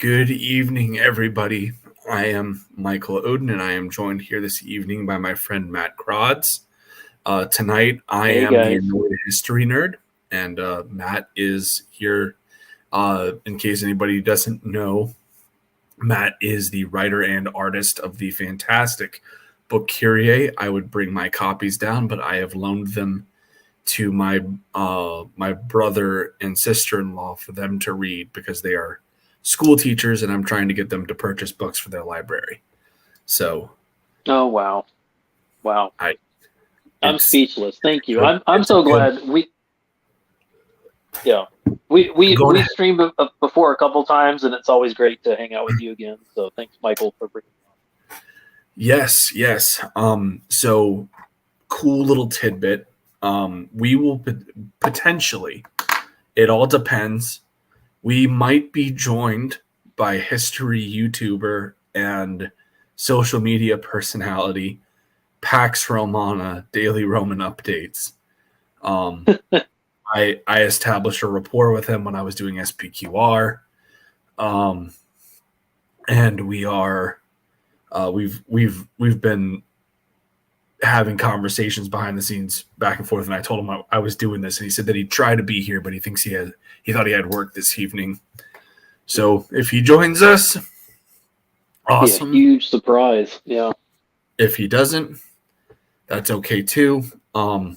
Good evening, everybody. I am Michael Oden, and I am joined here this evening by my friend Matt Crotts. Tonight, I am the annoyed history nerd, and Matt is here. In case anybody doesn't know, Matt is the writer and artist of the fantastic book Kyrie. I would bring my copies down, but I have loaned them to my brother and sister-in-law for them to read because they are school teachers, and I'm trying to get them to purchase books for their library. So, oh wow, I'm speechless. Thank you. I'm so glad we streamed before a couple times, and it's always great to hang out with you again. So thanks, Michael, for bringing it on. Yes. So cool little tidbit. We will potentially. It all depends. We might be joined by history YouTuber and social media personality Pax Romana, Daily Roman Updates. I established a rapport with him when I was doing SPQR, and we are we've been having conversations behind the scenes back and forth, and I told him I was doing this, and he said that he'd try to be here, but he thinks he thought he had work this evening. So if he joins us, awesome. Be a huge surprise. Yeah. If he doesn't, that's okay too. We're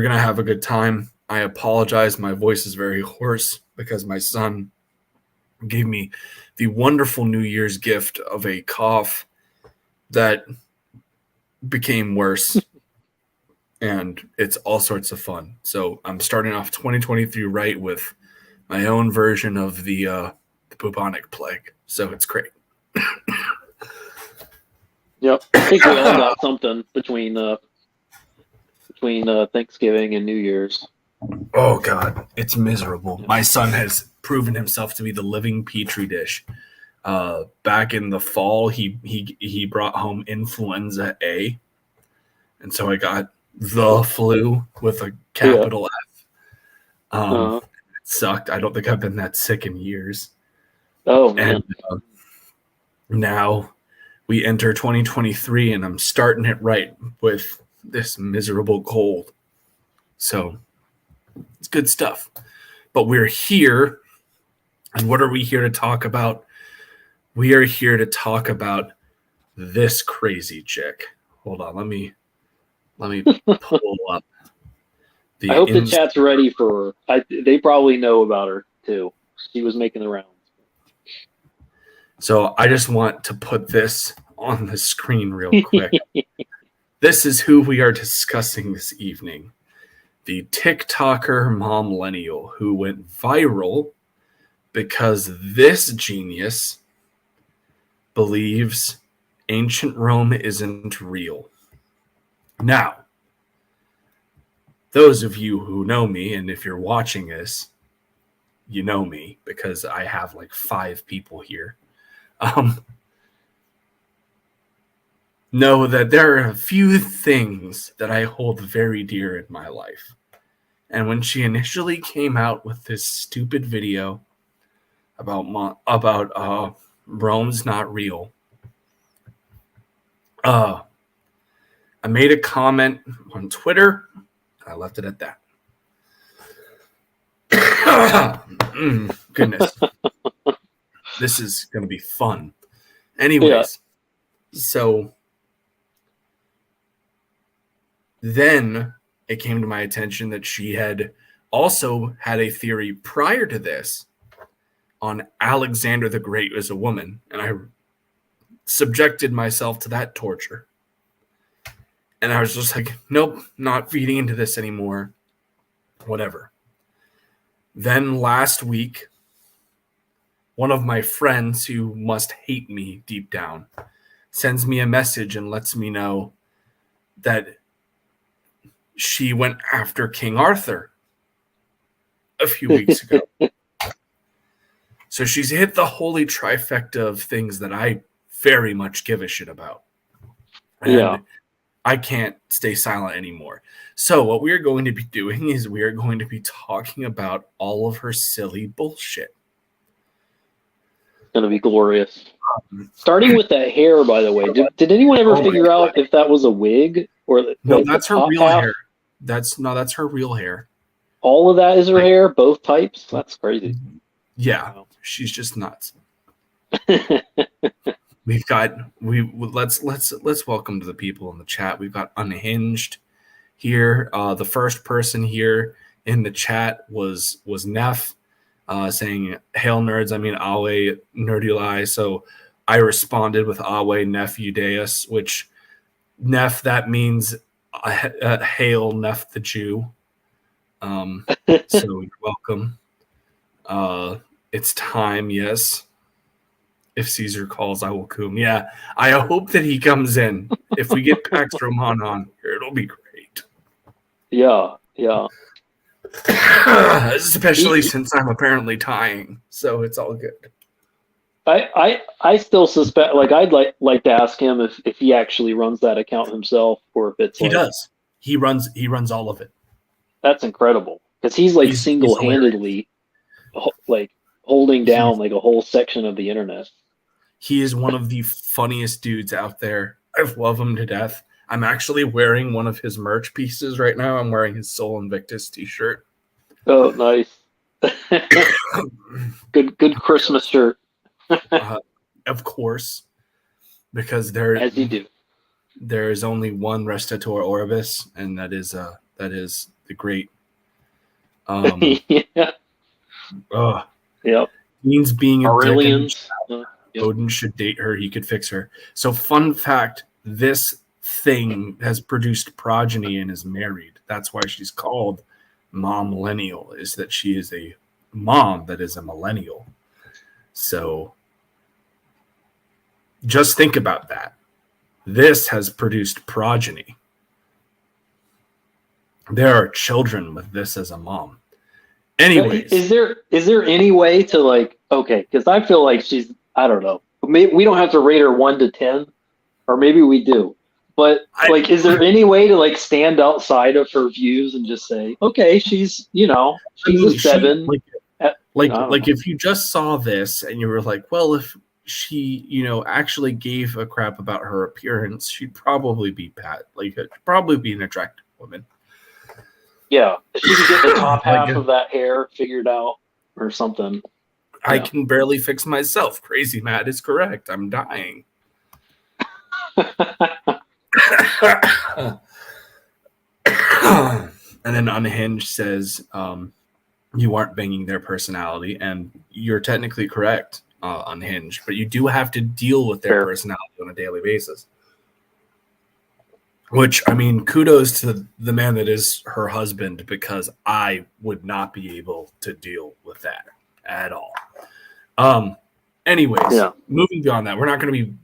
gonna have a good time. I apologize. My voice is very hoarse because my son gave me the wonderful New Year's gift of a cough that became worse, and it's all sorts of fun. So I'm starting off 2023 right with my own version of the bubonic plague. So it's great. Yep, I think we all got something between Thanksgiving and New Year's. Oh God, it's miserable. My son has proven himself to be the living petri dish. Back in the fall, he brought home influenza A, and so I got the flu with a capital F. It sucked. I don't think I've been that sick in years. Oh man! And now we enter 2023, and I'm starting it right with this miserable cold. So it's good stuff. But we're here, and what are we here to talk about? We are here to talk about this crazy chick. Hold on, let me pull up. I hope the chat's ready for her. They probably know about her too. She was making the rounds. So I just want to put this on the screen real quick. This is who we are discussing this evening. The TikToker Mom Millennial, who went viral because this genius believes ancient Rome isn't real. Now, those of you who know me, and if you're watching this, you know me because I have like 5 people here. Know that there are a few things that I hold very dear in my life. And when she initially came out with this stupid video about Rome's not real, I made a comment on Twitter. I left it at that. Goodness. This is going to be fun. Anyways, So then it came to my attention that she had also had a theory prior to this on Alexander the Great as a woman, and I subjected myself to that torture. And I was just like, nope, not feeding into this anymore. Whatever. Then last week, one of my friends who must hate me deep down sends me a message and lets me know that she went after King Arthur a few weeks ago. So she's hit the holy trifecta of things that I very much give a shit about. And I can't stay silent anymore. So what we are going to be doing is we are going to be talking about all of her silly bullshit. going to be glorious. Starting with that hair, by the way, did anyone ever figure out if that was a wig or no? like That's her real hair. That's her real hair. All of that is her hair, both types. That's crazy. Yeah, wow. She's just nuts. Let's welcome to the people in the chat. We've got Unhinged here. The first person here in the chat was Neff, saying "Hail nerds." I mean Awe Nerduli. So I responded with Awe Neff Judeus, which Neff that means hail Neff the Jew. So you're welcome. It's time, yes. If Caesar calls, I will come. Yeah, I hope that he comes in. If we get Pax Romana on here, it'll be great. Yeah. Especially since I'm apparently tying, so it's all good. I still suspect, like, I'd like to ask him if he actually runs that account himself, or if it's he does. He runs all of it. That's incredible, because he's single-handedly like holding down like a whole section of the internet. He is one of the funniest dudes out there. I love him to death. I'm actually wearing one of his merch pieces right now. I'm wearing his Sol Invictus t-shirt. Oh, nice. Good Christmas shirt. Of course, because as you do. There is only one Restator Orbis, and that is the great. Yeah. Yep. Means being Aurelians. Odin should date her. He could fix her. So, fun fact: this thing has produced progeny and is married. That's why she's called Mom Millennial. Is that she is a mom that is a millennial. So, just think about that. This has produced progeny. There are children with this as a mom. Anyways, is there any way to because I feel like she's, I don't know. Maybe we don't have to rate her 1 to 10, or maybe we do. But is there any way to stand outside of her views and just say, okay, she's a 7. If you just saw this and you were like, well, if she actually gave a crap about her appearance, she'd probably be probably be an attractive woman. Yeah, if she could get the top half of that hair figured out or something. I can barely fix myself. Crazy Matt is correct. I'm dying. And then Unhinged says, you aren't banging their personality, and you're technically correct, Unhinged, but you do have to deal with their personality on a daily basis. Which, I mean, kudos to the man that is her husband, because I would not be able to deal with that at all. Anyways, moving beyond that, we're not going to be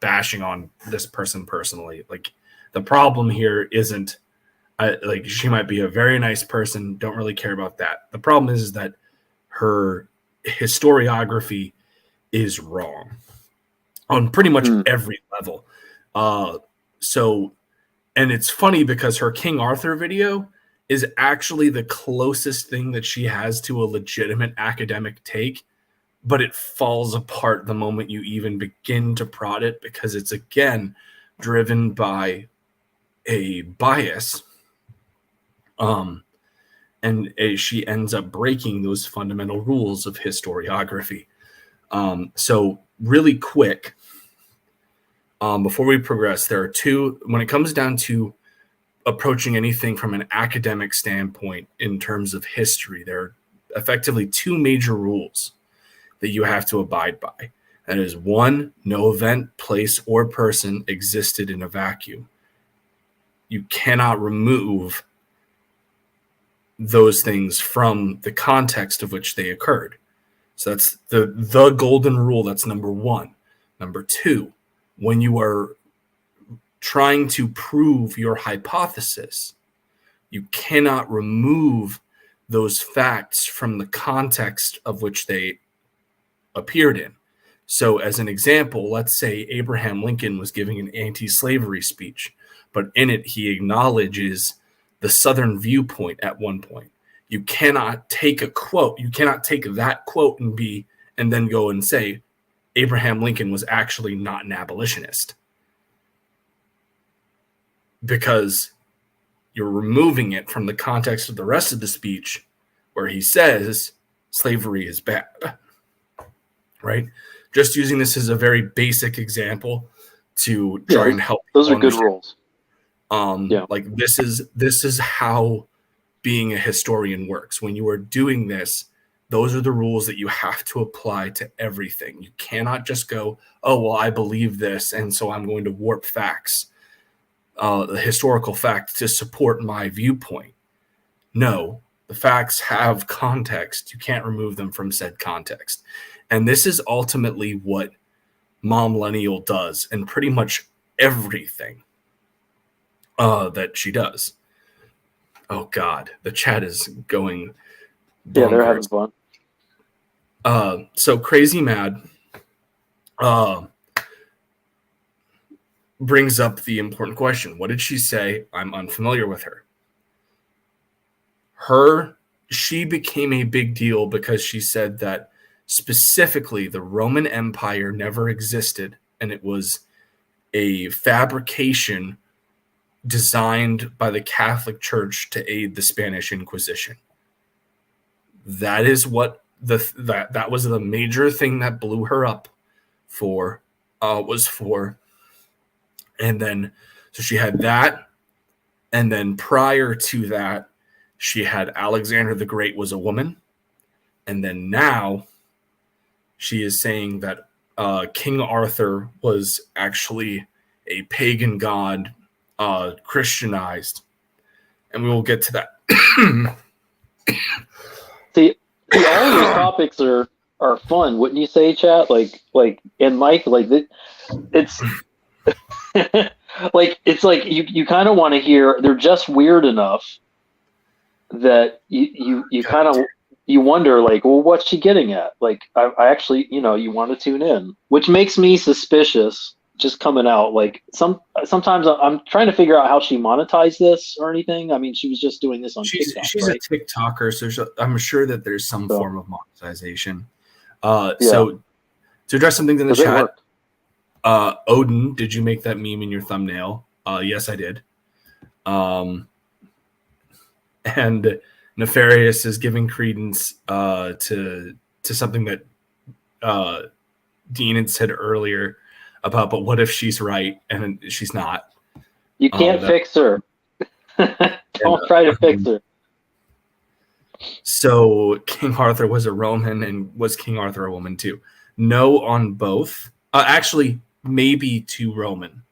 bashing on this person personally. The problem here isn't she might be a very nice person. Don't really care about that. The problem is that her historiography is wrong on pretty much every level. And it's funny because her King Arthur video is actually the closest thing that she has to a legitimate academic take, but it falls apart the moment you even begin to prod it, because it's, again, driven by a bias. And she ends up breaking those fundamental rules of historiography. So really quick, before we progress, there are two, when it comes down to approaching anything from an academic standpoint in terms of history, there are effectively two major rules that you have to abide by. That is, 1, no event, place, or person existed in a vacuum. You cannot remove those things from the context of which they occurred. So that's the golden rule. That's number 1. Number 2, when you are trying to prove your hypothesis, you cannot remove those facts from the context of which they appeared in. So as an example, let's say Abraham Lincoln was giving an anti-slavery speech, but in it he acknowledges the Southern viewpoint at one point. You cannot take a quote. You cannot take that quote and then go and say, Abraham Lincoln was actually not an abolitionist, because you're removing it from the context of the rest of the speech where he says slavery is bad, right? Just using this as a very basic example to try and help those are good understand. rules. Like this is how being a historian works. When you are doing this, those are the rules that you have to apply to everything. You cannot just go, oh, well, I believe this, and so I'm going to warp facts, the historical fact, to support my viewpoint. No, the facts have context. You can't remove them from said context. And this is ultimately what Momllenial does, and pretty much everything that she does. Oh God, the chat is going bonkers. Yeah, they're having fun. So Crazy Mad brings up the important question. What did she say? I'm unfamiliar with her. She became a big deal because she said that specifically the Roman Empire never existed, and it was a fabrication designed by the Catholic Church to aid the Spanish Inquisition. That is what that was the major thing that blew her up for. And then so she had that, and then prior to that, she had Alexander the Great was a woman, and then now she is saying that King Arthur was actually a pagan god, Christianized, and we will get to that. See, all of these topics are fun, wouldn't you say, chat? Like, and Mike, like, it's like you kind of want to hear. They're just weird enough that you kind of you wonder, like, well, what's she getting at? Like, I actually, you want to tune in, which makes me suspicious. Just coming out, like sometimes I'm trying to figure out how she monetized this or anything. I mean, she was just doing this on TikTok. She's right? a TikToker, so I'm sure that there's some form of monetization. Yeah. So to address some things in the chat, worked. Odin, did you make that meme in your thumbnail? Yes, I did. And Nefarious is giving credence to something that Dean had said earlier about, but what if she's right and she's not? You can't fix her. Don't try to fix her. So King Arthur was a Roman, and was King Arthur a woman too? No on both. Actually, maybe to Roman.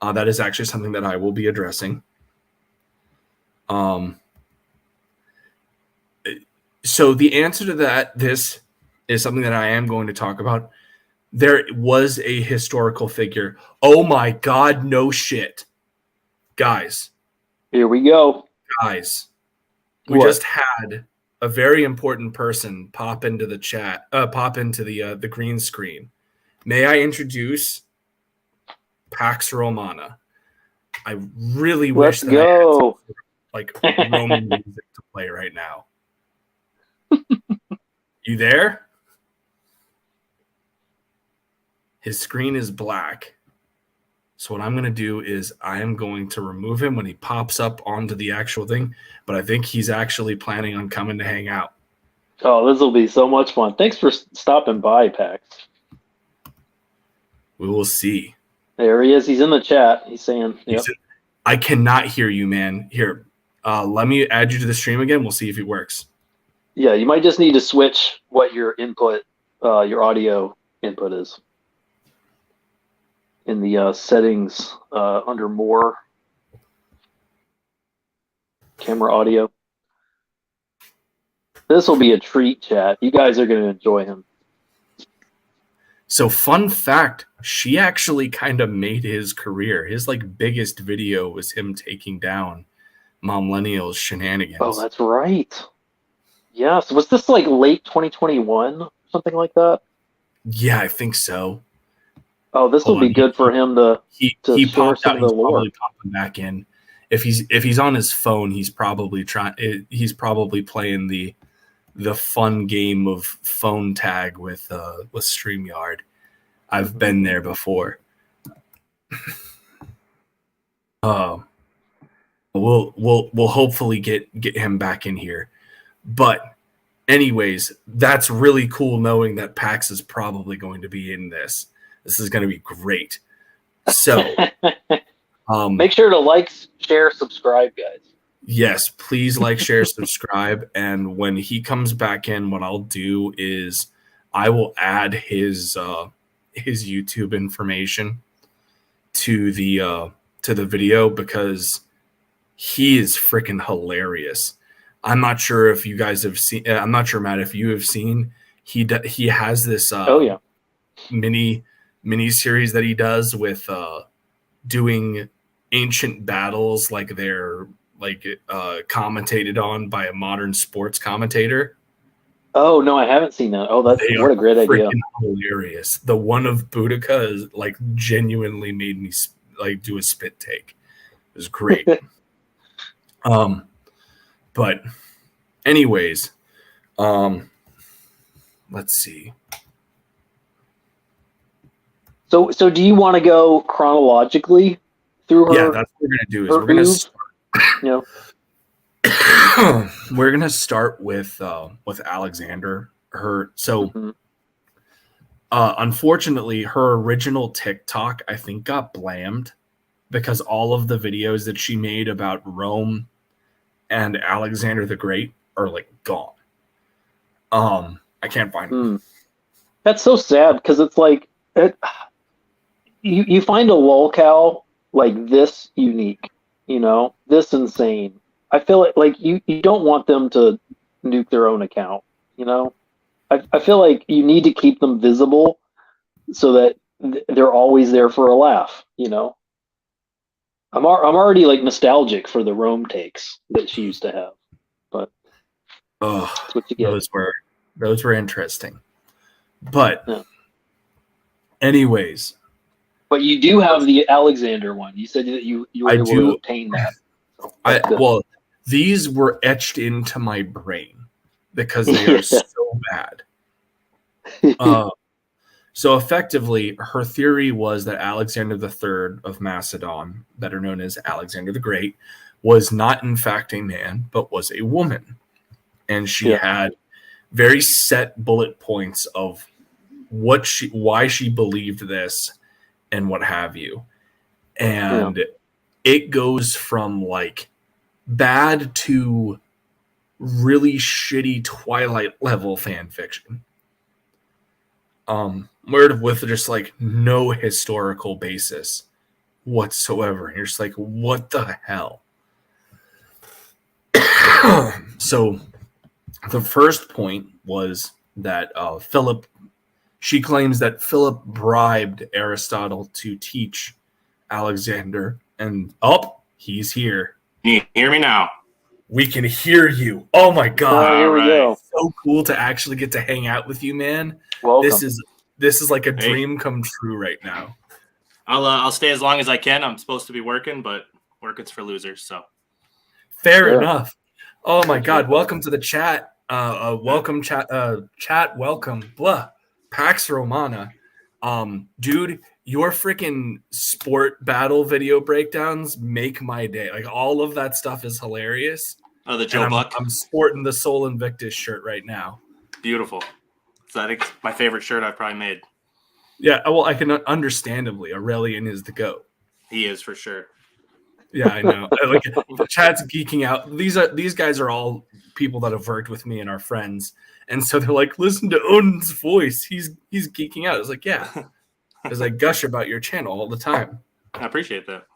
That is actually something that I will be addressing. So the answer to that, this is something that I am going to talk about. There was a historical figure. Oh my God, no shit. Guys. Here we go. Guys. We just had a very important person pop into the chat, pop into the green screen. May I introduce Pax Romana? I really wish that I had some, like, Roman music to play right now. You there? His screen is black. So what I'm going to do is I am going to remove him when he pops up onto the actual thing, but I think he's actually planning on coming to hang out. Oh, this will be so much fun. Thanks for stopping by, Pax. We will see. There he is. He's in the chat. He's saying, yep. I cannot hear you, man. Here, let me add you to the stream again. We'll see if it works. Yeah, you might just need to switch what your input, your audio input is. In the settings under more camera audio. This will be a treat, chat. You guys are going to enjoy him. So fun fact, she actually kind of made his career. His biggest video was him taking down Momllenial's shenanigans. Oh, that's right. Yes. Was this late 2021? Something like that? Yeah, I think so. Oh, this will be good for him to he popped out. He's probably popping back in. If he's on his phone, he's probably playing the fun game of phone tag with StreamYard. I've been there before. We'll hopefully get him back in here. But anyways, that's really cool knowing that Pax is probably going to be in this. This is going to be great. So, make sure to like, share, subscribe, guys. Yes, please like, share, subscribe. And when he comes back in, what I'll do is I will add his YouTube information to the video because he is freaking hilarious. I'm not sure if you guys have seen. I'm not sure, Matt, if you have seen. He has this mini series that he does with doing ancient battles like they're commentated on by a modern sports commentator. Oh no, I haven't seen that. Oh, what a great idea! Hilarious. The one of Boudica is like genuinely made me like do a spit take. It was great. But anyways, let's see. So do you want to go chronologically through her? Yeah, that's what we're gonna do. Is we're gonna we're gonna start with Alexander. Unfortunately, her original TikTok I think got blamed because all of the videos that she made about Rome and Alexander the Great are like gone. I can't find them. That's so sad because it's like you find a lolcow like this unique, this insane. I feel like you don't want them to nuke their own account, I feel like you need to keep them visible so that they're always there for a laugh, I'm already like nostalgic for the Rome takes that she used to have, but that's what you get. Those were interesting. But anyways. But you do have the Alexander one. You said that you were able to obtain that. Well, these were etched into my brain because they are so bad. So effectively, her theory was that Alexander III of Macedon, better known as Alexander the Great, was not in fact a man, but was a woman. And she had very set bullet points of why she believed this and what have you. And it goes from like bad to really shitty Twilight level fan fiction. With just like no historical basis whatsoever. And you're just like, what the hell? So the first point was that she claims that Philip bribed Aristotle to teach Alexander, and he's here. Can you hear me now? We can hear you. Oh my god! Here we go. So cool to actually get to hang out with you, man. Welcome. This is like a dream come true right now. I'll stay as long as I can. I'm supposed to be working, but working's for losers. So fair enough. Oh my god! Welcome to the chat. Welcome chat. Welcome. Blah. Pax Romana. Dude, your freaking sport battle video breakdowns make my day. Like all of that stuff is hilarious. Oh, the Joe Buck. I'm sporting the Sol Invictus shirt right now. Beautiful. It's my favorite shirt I've probably made. Yeah, well, I can understandably. Aurelian is the GOAT. He is for sure. Yeah, I know. Like the chat's geeking out. These guys are all people that have worked with me and our friends. And so they're like, listen to Odin's voice. He's geeking out. I was like, yeah. Because I gush about your channel all the time. I appreciate that.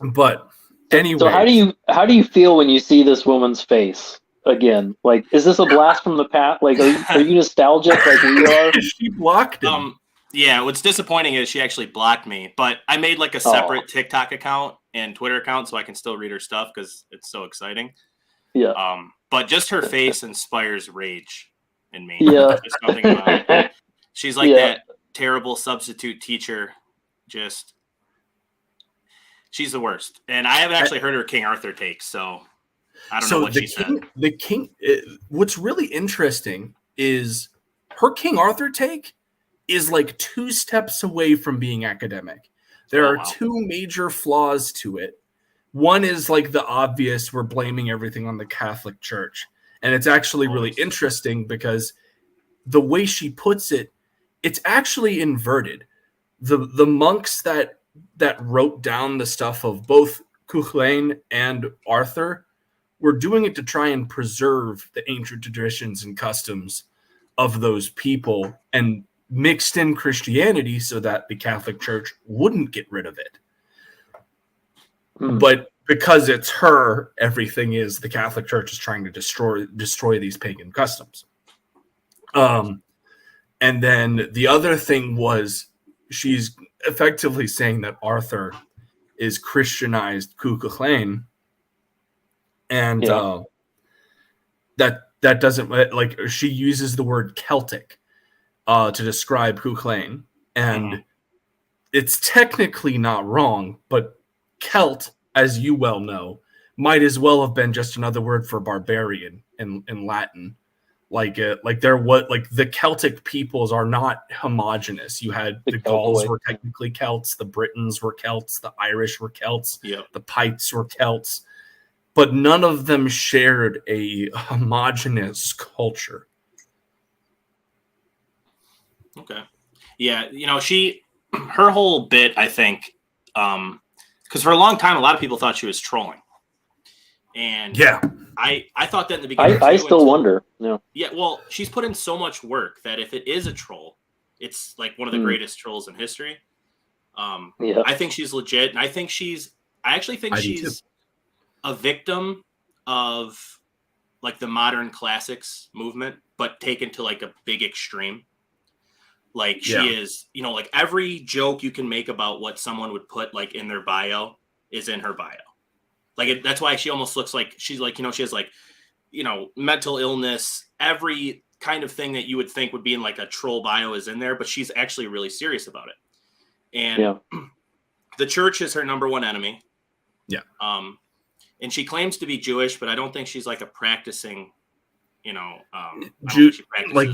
But anyway. So how do you feel when you see this woman's face again? Like, is this a blast from the past? Like, are you nostalgic like we are? She blocked him. Yeah, what's disappointing is she actually blocked me. But I made like a separate TikTok account and Twitter account so I can still read her stuff because it's so exciting. Yeah. But just her face inspires rage in me. Yeah. Just nothing about it. She's like that terrible substitute teacher. She's the worst. And I haven't actually heard her King Arthur take, so I don't know what she said. The King, what's really interesting is her King Arthur take is like 2 steps away from being academic. There are 2 major flaws to it. One is like the obvious, we're blaming everything on the Catholic Church. And it's actually really interesting because the way she puts it, it's actually inverted. The monks that wrote down the stuff of both Cuchulainn and Arthur were doing it to try and preserve the ancient traditions and customs of those people and mixed in Christianity so that the Catholic Church wouldn't get rid of it. But because it's her, everything is the Catholic Church is trying to destroy these pagan customs. And then the other thing was she's effectively saying that Arthur is Christianized Cuchulainn, and that doesn't, like, she uses the word Celtic to describe Cuchulainn, and it's technically not wrong, but Celt, as you well know, might as well have been just another word for barbarian in Latin. Like the Celtic peoples are not homogenous. You had the Gauls were technically Celts, the Britons were Celts, the Irish were Celts, the Picts were Celts, but none of them shared a homogenous culture. Okay. Yeah, you know, her whole bit, I think, because for a long time, a lot of people thought she was trolling. And I thought that in the beginning. I still wonder. Yeah, well, she's put in so much work that if it is a troll, it's like one of the greatest trolls in history. I think she's legit, and I actually think she's a victim of like the modern classics movement, but taken to like a big extreme. Like she is, you know, like every joke you can make about what someone would put like in their bio is in her bio. Like that's why she almost looks like she's like, you know, she has like, you know, mental illness, every kind of thing that you would think would be in like a troll bio is in there, but she's actually really serious about it. And the church is her number one enemy. Yeah. And she claims to be Jewish, but I don't think she's like a practicing, you know, like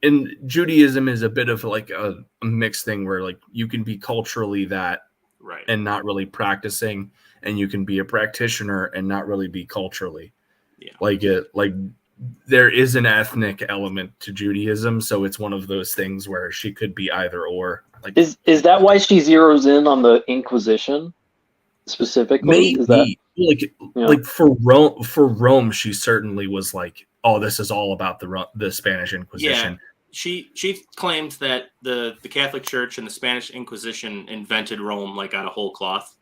in Judaism is a bit of like a mixed thing where like you can be culturally that and not really practicing, and you can be a practitioner and not really be culturally. Like there is an ethnic element to Judaism, so it's one of those things where she could be either or. Like, is that why she zeroes in on the Inquisition specifically? Maybe. Is that like for Rome, she certainly was like, oh, this is all about the Spanish Inquisition. Yeah. She claims that the Catholic Church and the Spanish Inquisition invented Rome like out of whole cloth.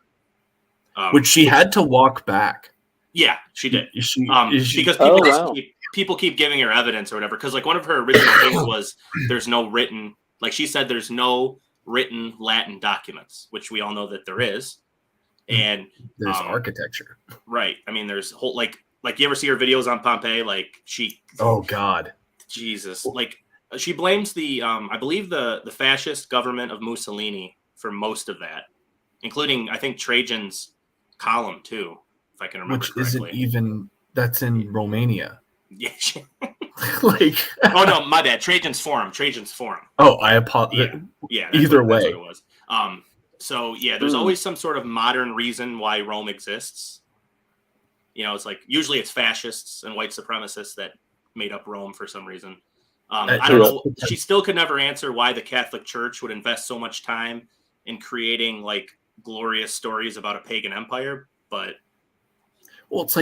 Which she had to walk back. Yeah, she did. Because people keep giving her evidence or whatever. Because like one of her original things was there's no written, like she said, there's no written Latin documents, which we all know that there is. And there's architecture, right? I mean, there's whole like you ever see her videos on Pompeii? Like she, oh God, Jesus! Like she blames the I believe the fascist government of Mussolini for most of that, including I think Trajan's column too, if I can remember which correctly. Isn't even that's in Romania. Yeah. Like oh no, my bad. Trajan's Forum. Oh, I apologize. Yeah. Either way, that's what it was. So yeah, there's always some sort of modern reason why Rome exists. You know, it's like usually it's fascists and white supremacists that made up Rome for some reason. I don't know. She still could never answer why the Catholic Church would invest so much time in creating like glorious stories about a pagan empire. But well, it's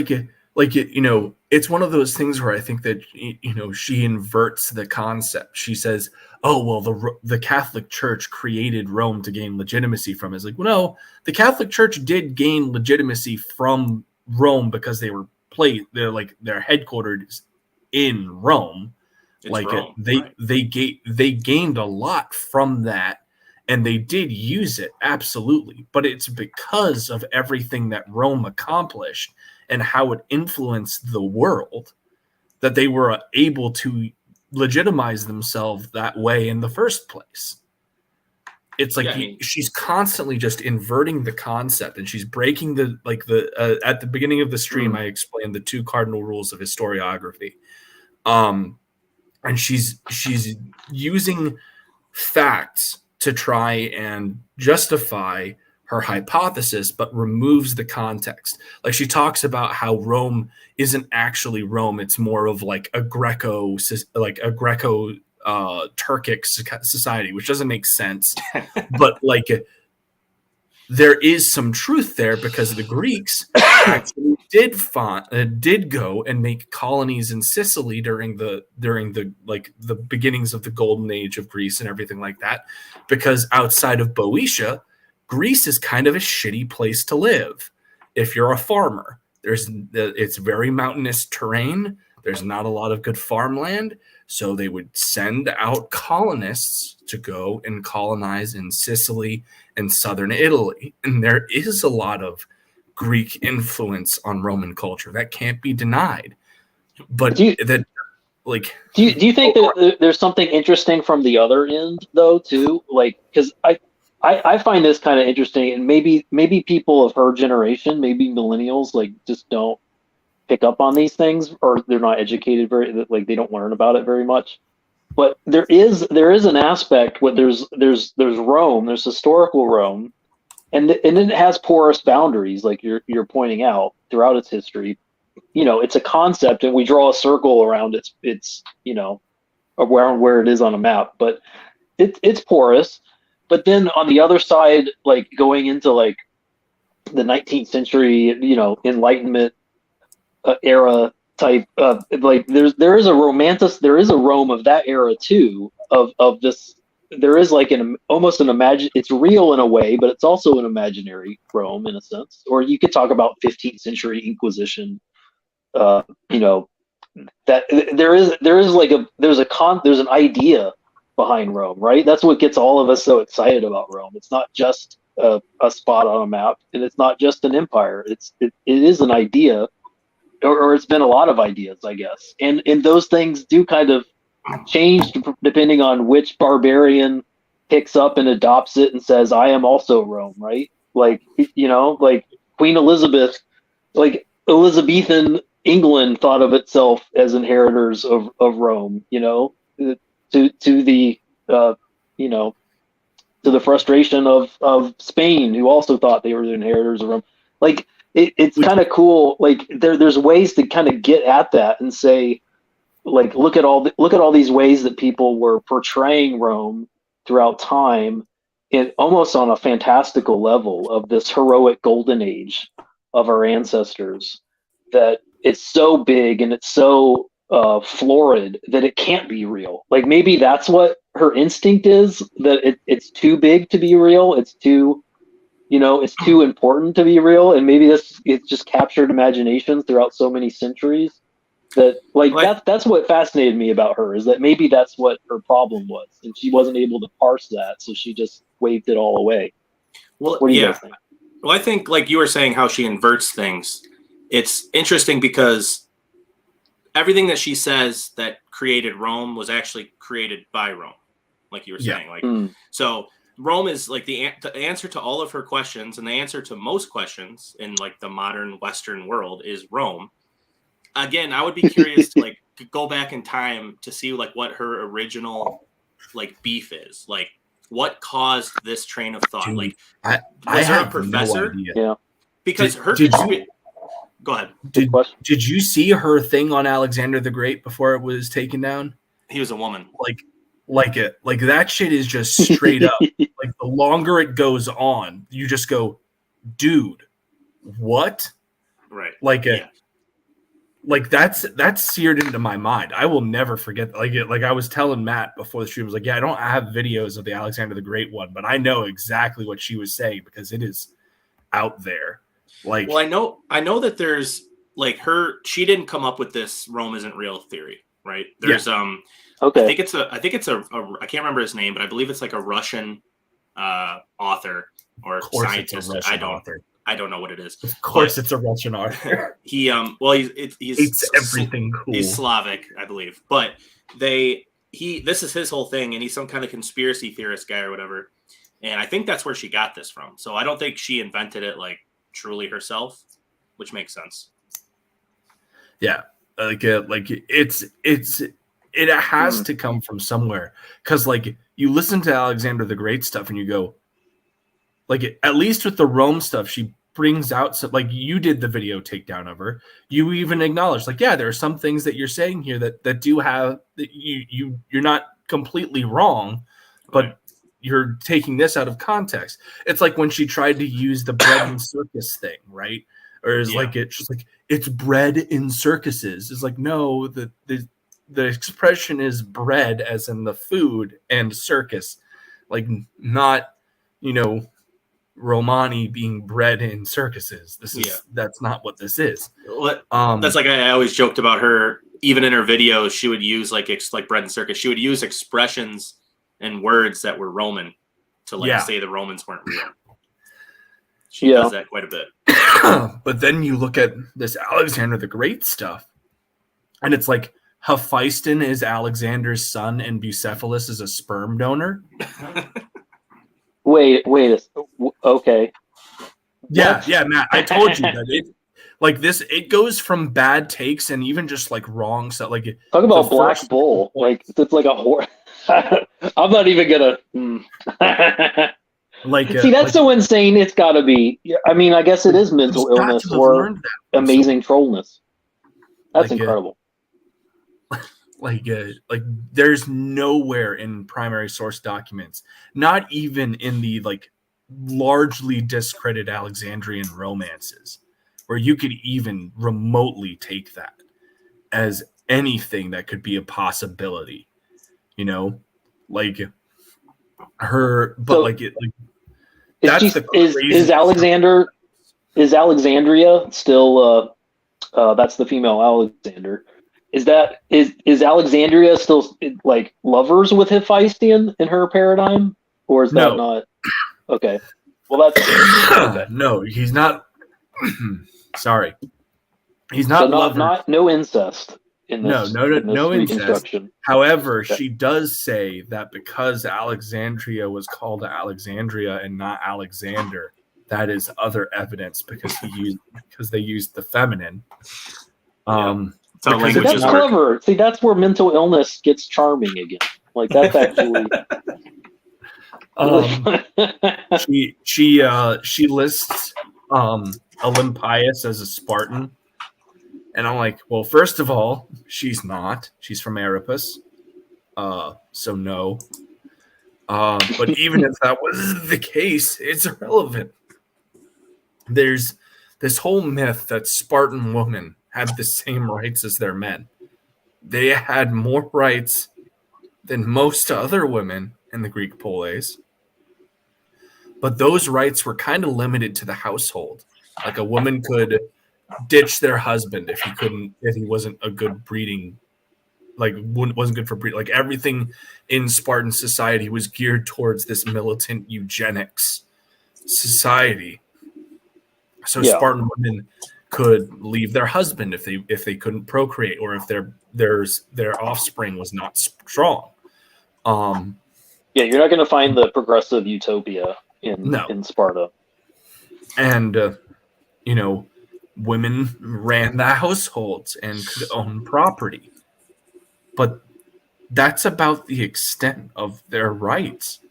you know, it's one of those things where I think that, you know, she inverts the concept. She says, oh, well, the Catholic Church created Rome to gain legitimacy from it. It's like, well, no, the Catholic Church did gain legitimacy from Rome because they're headquartered in Rome. It's Rome, they gained a lot from that, and they did use it, absolutely. But it's because of everything that Rome accomplished and how it influenced the world that they were able to legitimize themselves that way in the first place. It's like she's constantly just inverting the concept, and she's breaking at the beginning of the stream, I explained the 2 cardinal rules of historiography. And she's using facts to try and justify her hypothesis, but removes the context. Like she talks about how Rome isn't actually Rome; it's more of like a Greco Turkic society, which doesn't make sense. But like there is some truth there because the Greeks actually did go and make colonies in Sicily during the like the beginnings of the golden age of Greece and everything like that, because outside of Boeotia, Greece is kind of a shitty place to live if you're a farmer. It's very mountainous terrain. There's not a lot of good farmland. So they would send out colonists to go and colonize in Sicily and southern Italy. And there is a lot of Greek influence on Roman culture. That can't be denied. But do you think that there's something interesting from the other end, though, too? Like, because I find this kind of interesting, and maybe people of her generation, maybe millennials, like just don't pick up on these things, or they're not educated like they don't learn about it very much. But there is an aspect where there's Rome, there's historical Rome, and it has porous boundaries, like you're pointing out throughout its history. It's a concept, and we draw a circle around its around where it is on a map, but it's porous. But then on the other side, like going into like the 19th century, Enlightenment era type, like there is a Rome of that era too, of this. There is like almost an it's real in a way, but it's also an imaginary Rome in a sense. Or you could talk about 15th century Inquisition. That there's an idea behind Rome, right? That's what gets all of us so excited about Rome. It's not just a spot on a map, and it's not just an empire. It is an idea, or it's been a lot of ideas, I guess. And those things do kind of change depending on which barbarian picks up and adopts it and says, I am also Rome, right? Like, like Queen Elizabeth, like Elizabethan England thought of itself as inheritors of Rome, to the to the frustration of Spain, who also thought they were the inheritors of Rome. Like it's kind of cool. Like there's ways to kind of get at that and say, like, look at all these ways that people were portraying Rome throughout time, and almost on a fantastical level of this heroic golden age of our ancestors, that it's so big and it's so florid that it can't be real. Like maybe that's what her instinct is, that it's too big to be real. It's too, it's too important to be real. And maybe it's just captured imaginations throughout so many centuries that that's what fascinated me about her, is that maybe that's what her problem was. And she wasn't able to parse that. So she just waved it all away. Well, what do you guys think? Well, I think like you were saying, how she inverts things. It's interesting because everything that she says that created Rome was actually created by Rome, like you were saying. So Rome is like the answer to all of her questions, and the answer to most questions in like the modern Western world is Rome. Again, I would be curious to like go back in time to see like what her original like beef is, like what caused this train of thought. Like, was her a professor? No idea. Yeah, because go ahead. Did you see her thing on Alexander the Great before it was taken down? He was a woman. Like that shit is just straight up. Like the longer it goes on, you just go, dude, what? Right. Like that's seared into my mind. I will never forget. Like I was telling Matt before the stream, I was like, yeah, I don't have videos of the Alexander the Great one, but I know exactly what she was saying because it is out there. Like, well, I know that there's like she didn't come up with this Rome isn't real theory, right? There's okay. I think it's a I can't remember his name, but I believe it's like a Russian author or scientist. I don't know what it is. Of course, it's a Russian author. He's everything cool. He's Slavic, I believe, but this is his whole thing, and he's some kind of conspiracy theorist guy or whatever. And I think that's where she got this from. So I don't think she invented it like truly herself, which makes sense. Yeah, it has to come from somewhere, because like you listen to Alexander the Great stuff and you go, like, at least with the Rome stuff, she brings out some, like, you did the video takedown of her. You even acknowledged, like, yeah, there are some things that you're saying here that do have that you're not completely wrong, but you're taking this out of context. It's like when she tried to use the bread and circus thing, right? Or is like she's like, it's bread in circuses. It's like, no, the expression is bread as in the food, and circus, like, not, Romani being bred in circuses. That's not what this is. That's like, I always joked about her. Even in her videos, she would use like bread and circus. She would use expressions and words that were Roman to say the Romans weren't real. She does that quite a bit. But then you look at this Alexander the Great stuff, and it's like Hephaestion is Alexander's son and Bucephalus is a sperm donor. Wait. Okay. Yeah, Matt. I told you that it goes from bad takes and even just like wrong stuff. Like, talk about Black Bull. Like, it's like a horror. I'm not even gonna. See, that's so insane. It's got to be. I mean, I guess it is mental illness or amazing trollness. That's incredible. Like there's nowhere in primary source documents, not even in the like largely discredited Alexandrian romances, where you could even remotely take that as anything that could be a possibility. Like her, but is Alexandria still? That's the female Alexander. Is Alexandria still like lovers with Hephaestion in her paradigm, or is that not? Okay, well that's okay. No, he's not. Sorry, he's not. So no incest in this. No incest. However, she does say that because Alexandria was called Alexandria and not Alexander, that is other evidence because they used the feminine. So that's clever. See, that's where mental illness gets charming again. Like, that's actually. She lists Olympias as a Spartan, and I'm like, well, first of all, she's not. She's from Aropus, so no. But even if that was the case, it's irrelevant. There's this whole myth that Spartan women had the same rights as their men. They had more rights than most other women in the Greek polis. But those rights were kind of limited to the household. Like, a woman could ditch their husband if he wasn't a good breeding, like, wasn't good for breeding. Like, everything in Spartan society was geared towards this militant eugenics society. So Spartan women could leave their husband if they couldn't procreate, or if their offspring was not strong. You're not going to find the progressive utopia in Sparta. And women ran the households and could own property, but that's about the extent of their rights.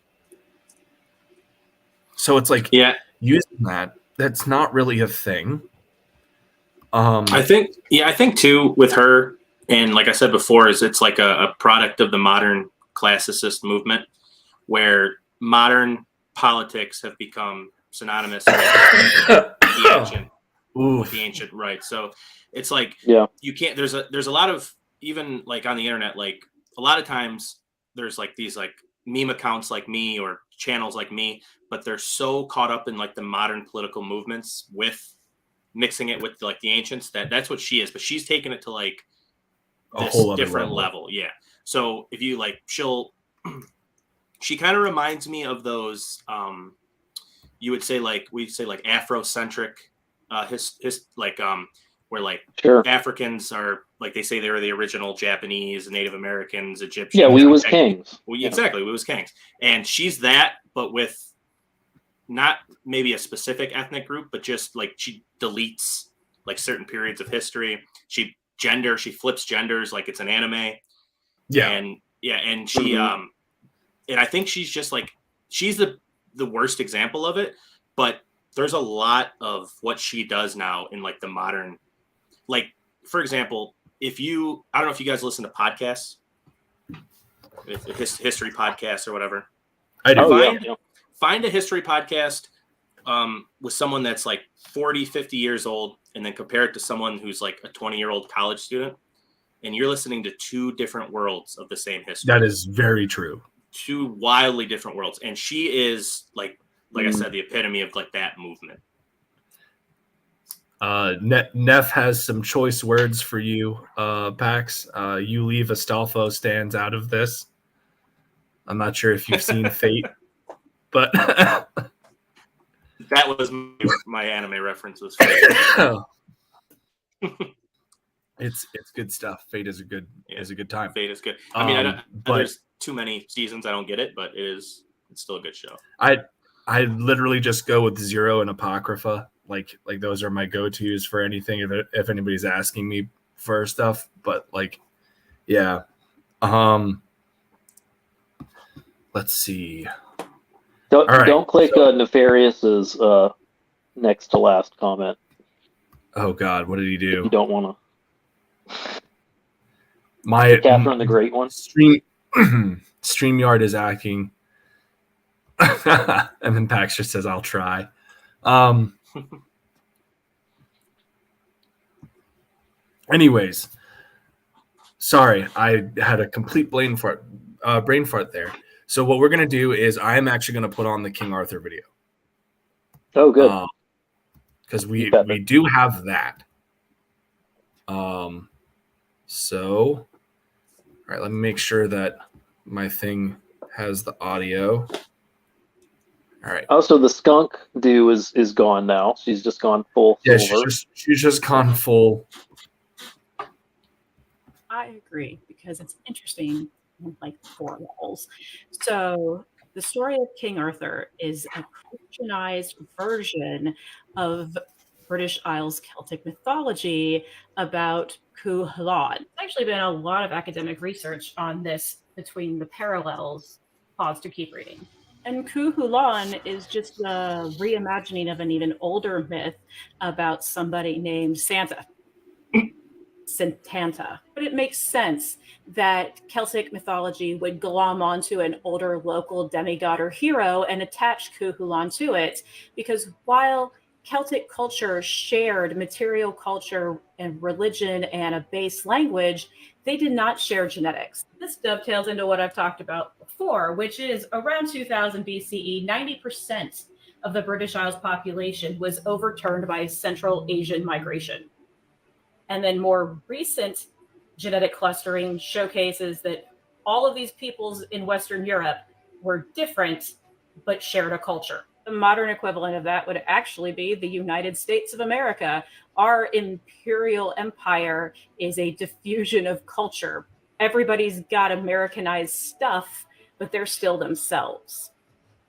So it's like, using that's not really a thing. I think too with her, and like I said before, is it's like a product of the modern classicist movement, where modern politics have become synonymous with the ancient right. So it's like, you can't. There's a lot of, even like on the internet, like a lot of times there's like these like meme accounts like me or channels like me, but they're so caught up in like the modern political movements with mixing it with like the ancients that's what she is, but she's taken it to like this different level. Yeah. So if you like, she kind of reminds me of those, we'd say like Afrocentric, where like Africans are like, they say they were the original Japanese, Native Americans, Egyptians. Yeah, we was kings. Well, exactly, we was kings, and she's that, but with not maybe a specific ethnic group, but just like she deletes like certain periods of history. She flips genders like it's an anime. And she and I think she's just like, she's the worst example of it, but there's a lot of what she does now in like the modern, like, for example, I don't know if you guys listen to podcasts, history podcasts or whatever. I do. Find a history podcast with someone that's like 40, 50 years old, and then compare it to someone who's like a 20-year-old college student, and you're listening to two different worlds of the same history. That is very true. Two wildly different worlds. And she is like I said, the epitome of like that movement. Neff has some choice words for you, Pax. You leave Astolfo stands out of this. I'm not sure if you've seen Fate, but that was my anime reference was Fate. It's good stuff. Fate is a good time. Fate is good. I mean, there's too many seasons. I don't get it, but it's still a good show. I literally just go with Zero and Apocrypha. Like those are my go-tos for anything if anybody's asking me for stuff. But like, yeah. Let's see. Don't click Nefarious's next to last comment. Oh God, what did he do? You don't want to. My Catherine the Great one. StreamYard is hacking. And then Pax just says, "I'll try." Anyways, sorry, I had a complete brain fart there. So what we're gonna do is I'm actually gonna put on the King Arthur video. Oh, good. Because we do have that. So, all right, let me make sure that my thing has the audio. All right. Also, the skunk is gone now. She's just gone full silver. Yeah, she's just gone full. I agree, because it's interesting on like 4 levels. So the story of King Arthur is a Christianized version of British Isles Celtic mythology about Cuchulainn. There's actually been a lot of academic research on this between the parallels. Pause to keep reading. And Cuchulainn is just a reimagining of an even older myth about somebody named Santa. Santanta. But it makes sense that Celtic mythology would glom onto an older local demigod or hero and attach Cuchulainn to it, because while Celtic culture shared material culture and religion and a base language, they did not share genetics. This dovetails into what I've talked about before, which is around 2000 BCE, 90% of the British Isles population was overturned by Central Asian migration. And then more recent genetic clustering showcases that all of these peoples in Western Europe were different, but shared a culture. The modern equivalent of that would actually be the United States of America. Our imperial empire is a diffusion of culture. Everybody's got Americanized stuff, but they're still themselves.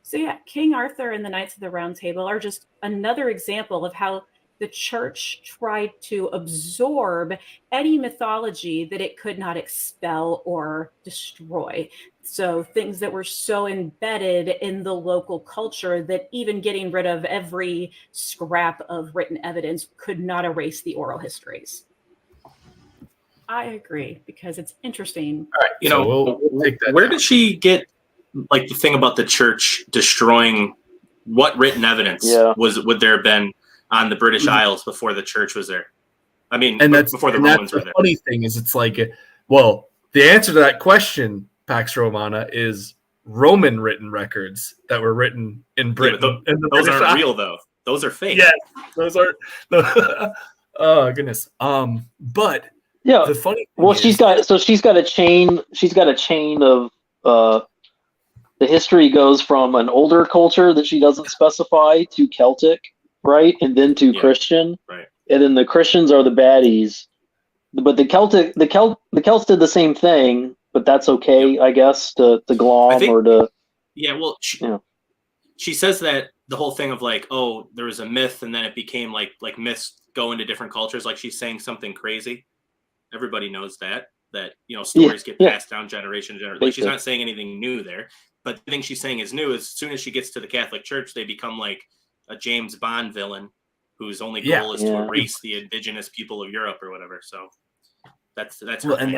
So yeah, King Arthur and the Knights of the Round Table are just another example of how the church tried to absorb any mythology that it could not expel or destroy. So things that were so embedded in the local culture that even getting rid of every scrap of written evidence could not erase the oral histories. I agree, because it's interesting. All right, we'll take that. Where did she get like the thing about the church destroying what written evidence would there have been on the British Isles before the church was there? I mean, before the Romans were there. The funny thing is, it's like, well, the answer to that question, Pax Romana, is Roman written records that were written in Britain. Yeah, those aren't real, though. Those are fake. Yes, those are. Oh goodness. But yeah, the funny. She's got a chain. She's got a chain of. The history goes from an older culture that she doesn't specify to Celtic, right, and then to Christian, right, and then the Christians are the baddies. But the Celts did the same thing, but that's okay, I guess, to glom or to. Yeah, well, she says that the whole thing of like, oh, there was a myth, and then it became like myths go into different cultures. Like she's saying something crazy. Everybody knows that stories get passed down generation to generation. Like she's not saying anything new there. But the thing she's saying is new. As soon as she gets to the Catholic Church, they become like a James Bond villain whose only goal is to erase the indigenous people of Europe or whatever. So that's well, and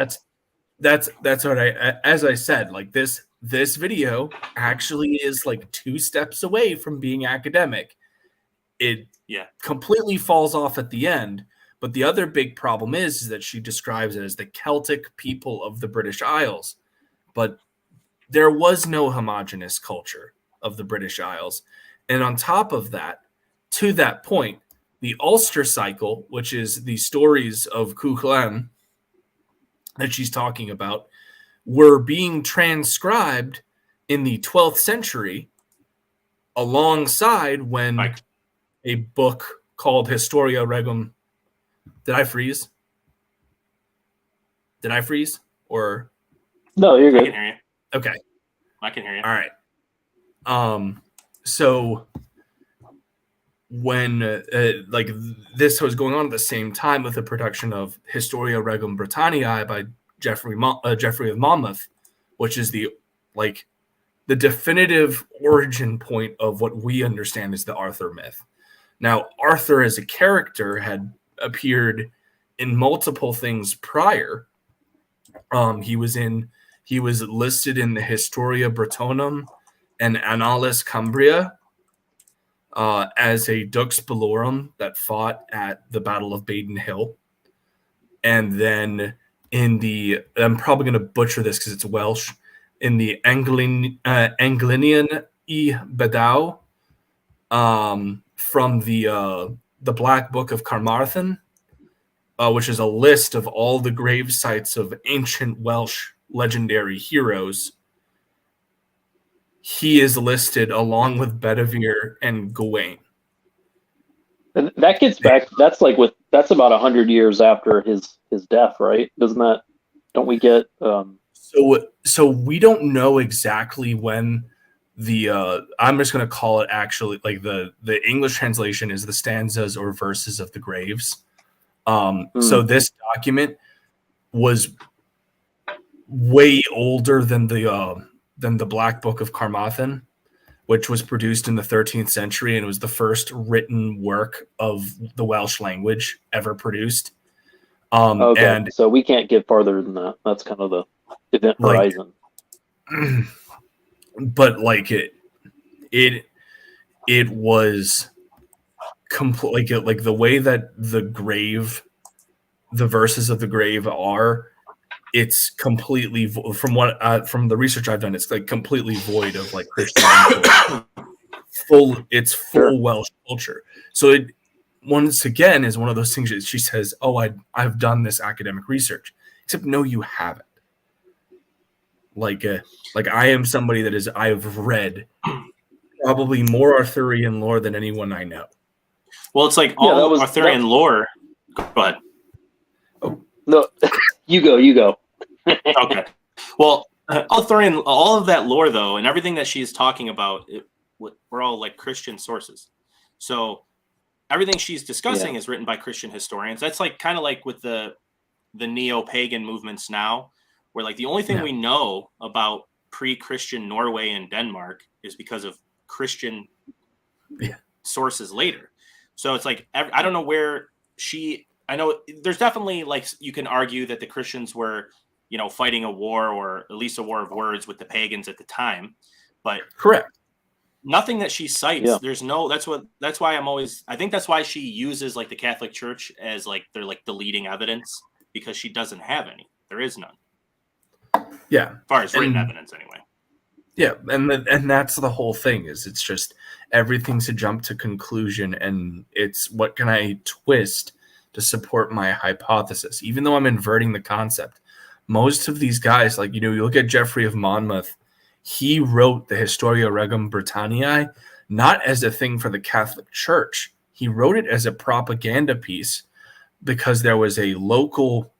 that's what as I said, like this video actually is like 2 steps away from being academic. It completely falls off at the end. But the other big problem is that she describes it as the Celtic people of the British Isles. But there was no homogenous culture of the British Isles. And on top of that, to that point, the Ulster cycle, which is the stories of Cuchulainn that she's talking about, were being transcribed in the 12th century alongside when a book called Historia Regum. Did I freeze? Or no, you're good. I can hear you. Okay. I can hear you. All right. So when like this was going on at the same time with the production of Historia Regum Britanniae by Geoffrey of Monmouth, which is the definitive origin point of what we understand as the Arthur myth. Now, Arthur as a character had appeared in multiple things prior. He was listed in the Historia Britonum and Annales Cambria as a Dux Bellorum that fought at the Battle of Baden Hill. And then in the, I'm probably going to butcher this because it's Welsh, in the Anglinian y Bedaw from the Black Book of Carmarthen, which is a list of all the grave sites of ancient Welsh legendary heroes. He is listed along with Bedivere and Gawain. And that gets back. That's about 100 years after his death, right? Don't we get? So we don't know exactly when the. I'm just going to call it actually like the English translation is the stanzas or verses of the graves. So this document was way older than the Black Book of Carmarthen, which was produced in the 13th century, and it was the first written work of the Welsh language ever produced. Okay, and so we can't get farther than that. That's kind of the event horizon. But like it was complete, like the way that the verses of the grave are. It's completely from the research I've done. It's like completely void of like Christian full Welsh culture. So it once again is one of those things that she says, "Oh, I've done this academic research," except no, you haven't. Like I am somebody I've read probably more Arthurian lore than anyone I know. Well, it's like all Arthurian lore. Go ahead. Oh no, you go. Okay. Well, Arthurian, all of that lore though, and everything that she's talking about, we're all like Christian sources. So everything she's discussing is written by Christian historians. That's like kind of like with the neo-pagan movements now, where like the only thing we know about pre-Christian Norway and Denmark is because of Christian sources later. So it's like I don't know where I know there's definitely like you can argue that the Christians were, fighting a war or at least a war of words with the pagans at the time, but correct. Nothing that she cites. Yeah. That's why I think that's why she uses like the Catholic Church as like they're like the leading evidence, because she doesn't have any. There is none. Yeah. As far as written evidence anyway. Yeah. And that's the whole thing is it's just everything's a jump to conclusion. And it's what can I twist to support my hypothesis, even though I'm inverting the concept. Most of these guys, like, you look at Geoffrey of Monmouth, he wrote the Historia Regum Britanniae not as a thing for the Catholic Church. He wrote it as a propaganda piece because there was a local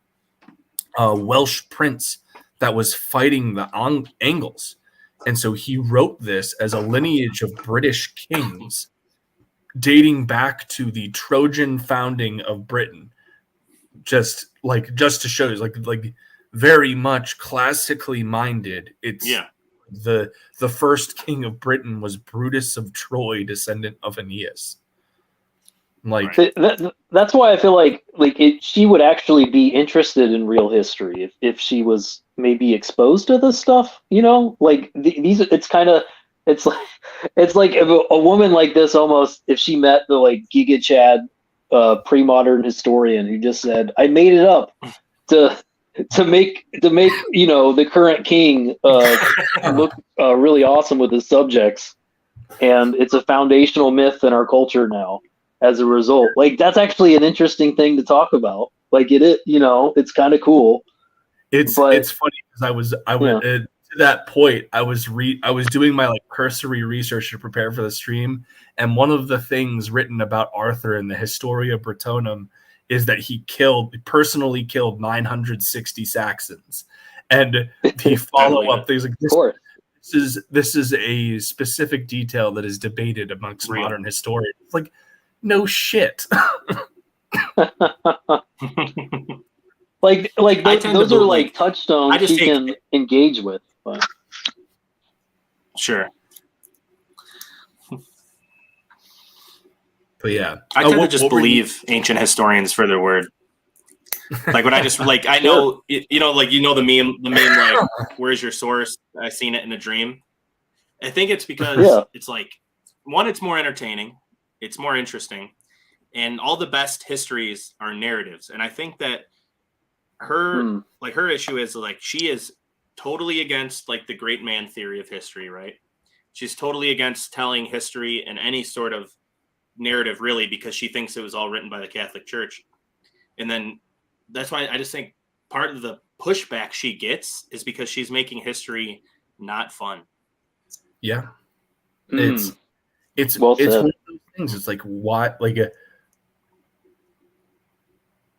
Welsh prince that was fighting the Angles. And so he wrote this as a lineage of British kings dating back to the Trojan founding of Britain. Just to show you, like very much classically minded. It's the first king of Britain was Brutus of Troy, descendant of Aeneas. Like that's why I feel like she would actually be interested in real history if she was maybe exposed to this stuff. You know, like these. It's like if a woman like this, almost, if she met the like Giga Chad pre-modern historian who just said, "I made it up to make the current king look really awesome with his subjects, and it's a foundational myth in our culture now as a result." Like, that's actually an interesting thing to talk about. Like, it's kind of cool. It's funny because I was to that point, I was doing my like cursory research to prepare for the stream, and one of the things written about Arthur in the Historia Britonum is that he personally killed 960 Saxons, and the follow up things like this. This is a specific detail that is debated amongst modern historians. It's like, no shit. those are like touchstones you can engage with. But. Sure. But yeah, I tend to just believe ancient historians for their word. Like when I just like I know the meme like, where's your source? I seen it in a dream. I think it's because it's like, one, it's more entertaining, it's more interesting, and all the best histories are narratives. And I think that her issue is like she is totally against like the great man theory of history, right? She's totally against telling history in any sort of narrative, really, because she thinks it was all written by the Catholic Church. And then that's why I just think part of the pushback she gets is because she's making history not fun. Yeah. It's one of those things. It's like, what, like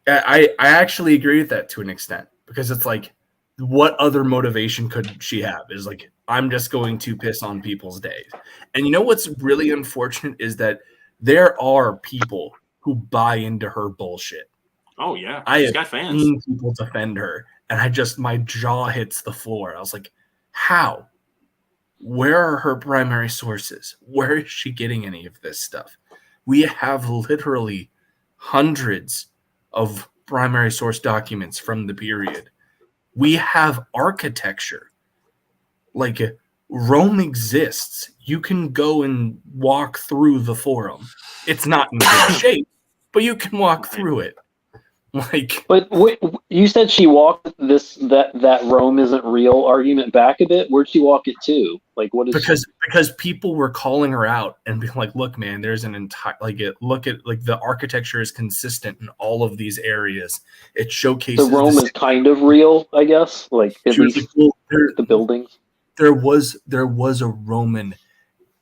I actually agree with that to an extent, because it's like, what other motivation could she have? Is like, I'm just going to piss on people's days. And you know what's really unfortunate is that there are people who buy into her bullshit. Oh yeah, She's got fans. Seen people defend her, and my jaw hits the floor. I was like, how? Where are her primary sources? Where is she getting any of this stuff? We have literally hundreds of primary source documents from the period. We have architecture. Like, Rome exists. You can go and walk through the Forum. It's not in good shape, but you can walk through it. Like, but you said she walked that Rome isn't real argument back a bit. Where'd she walk it to? Like, what is because people were calling her out and being like, "Look, man, there's an entire look at the architecture is consistent in all of these areas. It showcases the Rome is kind of real, I guess. Like, at least the buildings. There was a Roman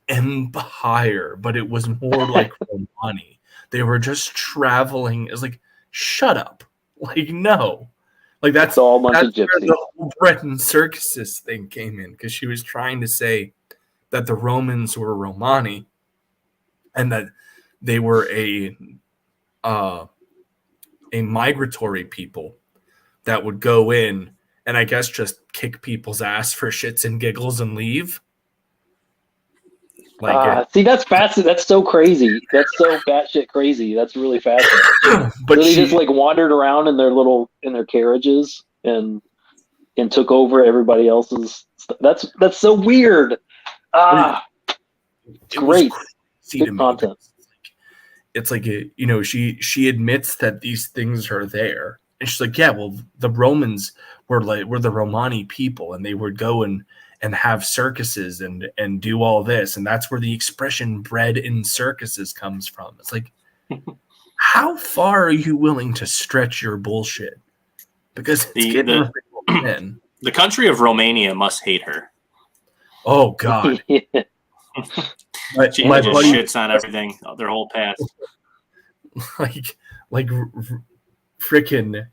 empire, but it was more like Romani. They were just traveling. It's like, shut up. Like, no. Like, that's all where the whole bread and circuses thing came in, because she was trying to say that the Romans were Romani and that they were a migratory people that would go in and I guess just kick people's ass for shits and giggles and leave. Like, see, that's fascinating. That's so crazy. That's so batshit crazy. That's really fascinating. But they just like wandered around in their carriages and took over everybody else's stuff. That's so weird. It's great. Good content. It's like she admits that these things are there, and she's like, yeah, well, the Romans were the Romani people, and they would go and have circuses and do all this, and that's where the expression "bread in circuses" comes from. It's like, how far are you willing to stretch your bullshit? Because it's the country of Romania must hate her. Oh God. My buddy shits on everything, their whole past. Like freaking,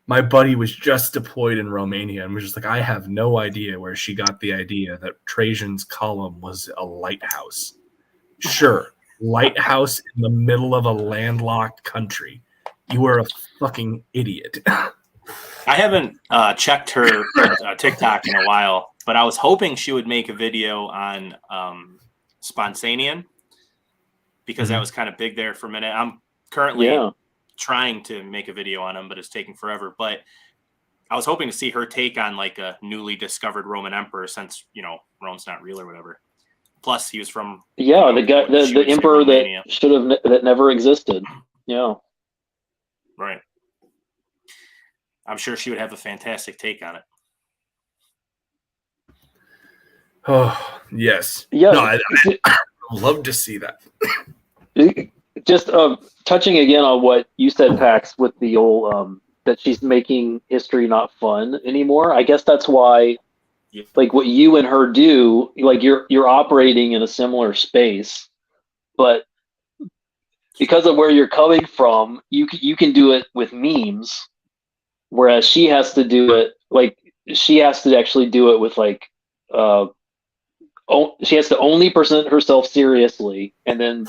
my buddy was just deployed in Romania and was just like, I have no idea where she got the idea that Trajan's column was a lighthouse. Sure, lighthouse in the middle of a landlocked country. You are a fucking idiot. I haven't checked her TikTok in a while. But I was hoping she would make a video on Spontanean, because that was kind of big there for a minute. I'm currently trying to make a video on him, but it's taking forever. But I was hoping to see her take on like a newly discovered Roman emperor, since, you know, Rome's not real or whatever. Plus, he was from the guy, the emperor that never existed. Yeah, right. I'm sure she would have a fantastic take on it. Oh yes, yeah. No, I'd love to see that. Just touching again on what you said, Pax, with the old that she's making history not fun anymore. I guess that's why. Like what you and her do, like you're operating in a similar space, but because of where you're coming from, you can do it with memes, whereas she has to do it like she has to actually do it with like she has to only present herself seriously, and then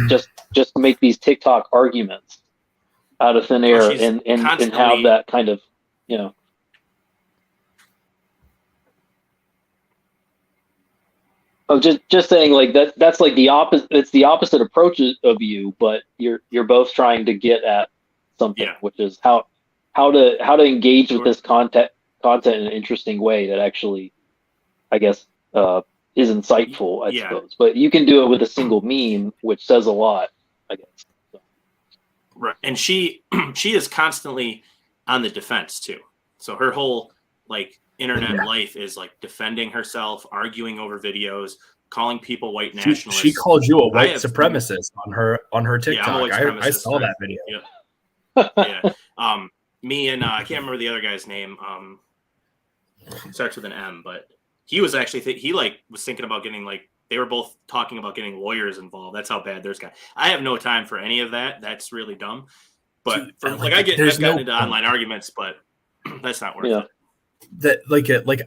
just make these TikTok arguments out of thin air and have that kind of, you know. Oh, just saying, like that's like the opposite. It's the opposite approach of you, but you're both trying to get at something, which is how to engage with this content in an interesting way that actually, I guess, is insightful. I suppose, but you can do it with a single meme, which says a lot, I guess. So. Right, and she is constantly on the defense too. So her whole like internet life is like defending herself, arguing over videos, calling people white nationalists. She called you a white supremacist on her TikTok. Yeah, I saw that video. Yeah. Me and I can't remember the other guy's name. Starts with an M, but he was actually he was thinking about getting they were both talking about getting lawyers involved. That's how bad theirs got. I have no time for any of that. That's really dumb. But I've gotten into online arguments, but that's not worth it. That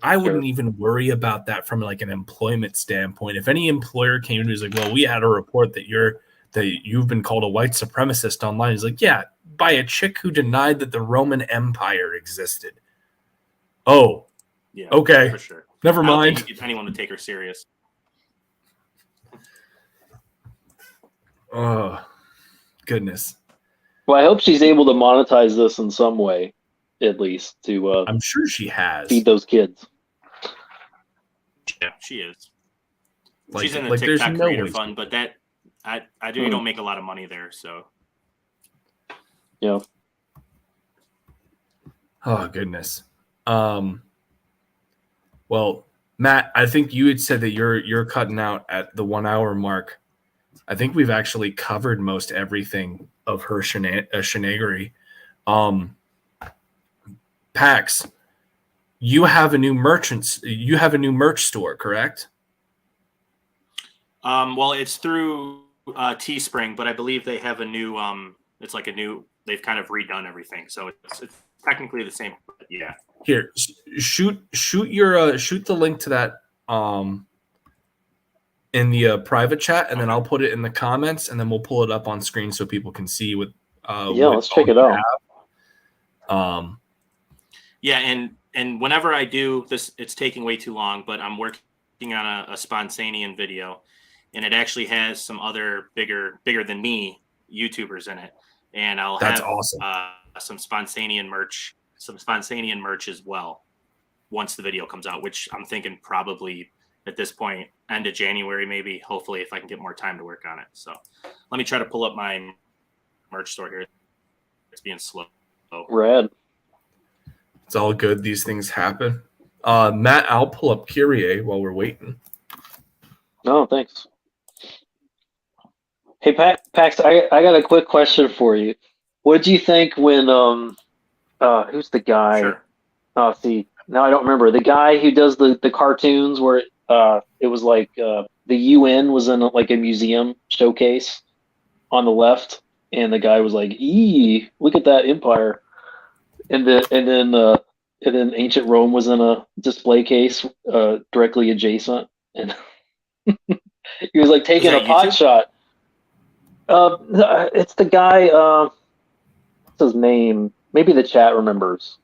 I wouldn't even worry about that from like an employment standpoint. If any employer came and was like, well, we had a report that you've been called a white supremacist online. He's like, yeah, by a chick who denied that the Roman Empire existed. Oh, yeah, okay. For sure. Never mind. I don't think you get anyone to take her serious. Oh, goodness. Well, I hope she's able to monetize this in some way, at least, to I'm sure she has. Feed those kids. Yeah, she is. She's in the TikTok creator fund, but that I do don't make a lot of money there, so. Yeah. Oh goodness. Well, Matt, I think you had said that you're cutting out at the 1 hour mark. I think we've actually covered most everything of her shenanigans. Pax, you have a new merch store, correct? Well, it's through Teespring, but I believe they have a new they've kind of redone everything, so it's technically the same. Yeah. Here, shoot the link to that in the private chat, and then I'll put it in the comments, and then we'll pull it up on screen so people can see what. Let's check it out. Yeah, and whenever I do this, it's taking way too long, but I'm working on a Spontanean video, and it actually has some other bigger than me YouTubers in it, and I'll have awesome. Some Spontanean merch as well once the video comes out, which I'm thinking probably at this point end of January, maybe, hopefully, if I can get more time to work on it. So let me try to pull up my merch store here. It's being slow. Rad. It's all good. These things happen. Matt, I'll pull up Kyrie while we're waiting. No, thanks. Hey, Pax, I got a quick question for you. What did you think when who's the guy? Sure. Oh, see, now I don't remember. The guy who does the cartoons where it was like the UN was in like a museum showcase on the left, and the guy was like, "Eee, look at that empire." And then ancient Rome was in a display case directly adjacent, and he was like taking a pot shot. It's the guy. What's his name? Maybe the chat remembers.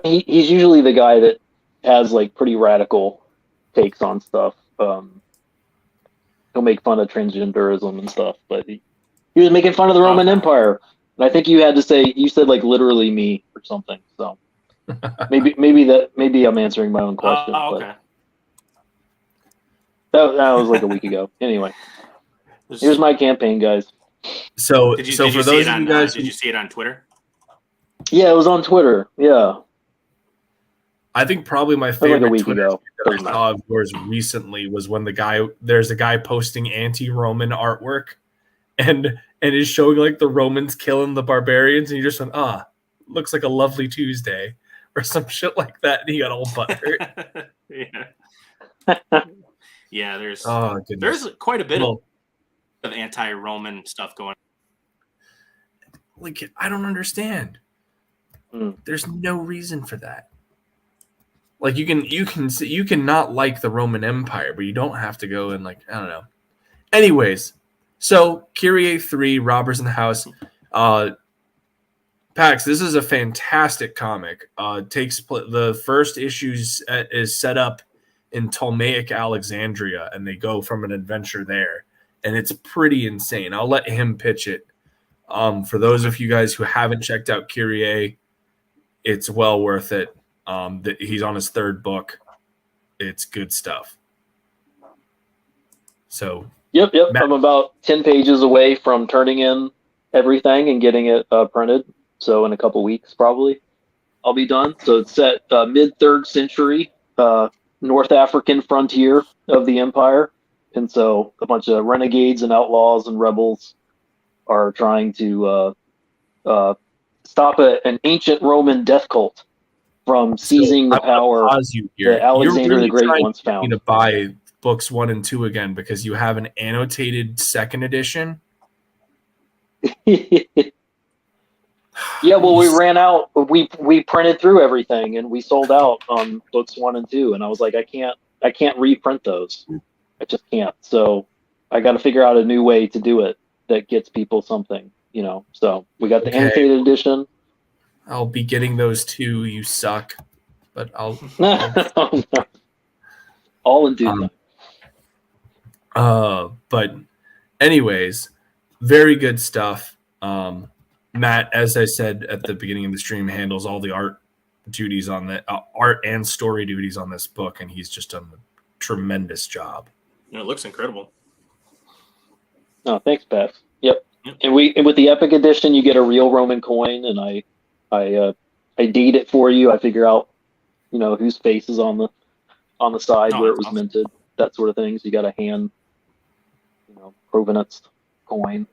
He's usually the guy that has like pretty radical takes on stuff. He'll make fun of transgenderism and stuff, but he was making fun of the Roman Empire. And I think you said like literally me or something. So maybe I'm answering my own question. Okay. That was like a week ago. Anyway, here's my campaign, guys. So, did you for those of you guys, did you see it on Twitter? Yeah, it was on Twitter. Yeah. I think probably my favorite week Twitter ago. that I saw of yours recently was when there's a guy posting anti-Roman artwork and is showing like the Romans killing the barbarians, and you just went, looks like a lovely Tuesday or some shit like that, and he got all butthurt. Yeah, there's quite a bit of anti-Roman stuff going on. Like, I don't understand. There's no reason for that. Like, you can not like the Roman Empire, but you don't have to go and like, I don't know. Anyways, so Kyrie 3, Robbers in the House. Pax, this is a fantastic comic. The first issue is set up in Ptolemaic Alexandria, and they go from an adventure there, and it's pretty insane. I'll let him pitch it. For those of you guys who haven't checked out Kyrie, it's well worth it. He's on his third book. It's good stuff. So Yep. I'm about 10 pages away from turning in everything and getting it printed. So in a couple weeks, probably, I'll be done. So it's set mid-3rd century, North African frontier of the empire. And so a bunch of renegades and outlaws and rebels are trying to stop an ancient Roman death cult from seizing the power that Alexander the Great once found. To buy books 1 and 2 again because you have an annotated 2nd edition. Yeah, well, we ran out. We printed through everything and we sold out on books 1 and 2. And I was like, I can't reprint those. I just can't. So I got to figure out a new way to do it that gets people something, So we got the annotated edition. I'll be getting those too. You suck, but I'll all in due time. But anyways, very good stuff. Matt, as I said at the beginning of the stream, handles all the art duties on the art and story duties on this book, and he's just done a tremendous job. It looks incredible. Oh, thanks, Pat. Yep. And with the Epic Edition, you get a real Roman coin, and I date it for you. I figure out, whose face is on the side where it was minted, that sort of thing. So you got a hand, provenance coin.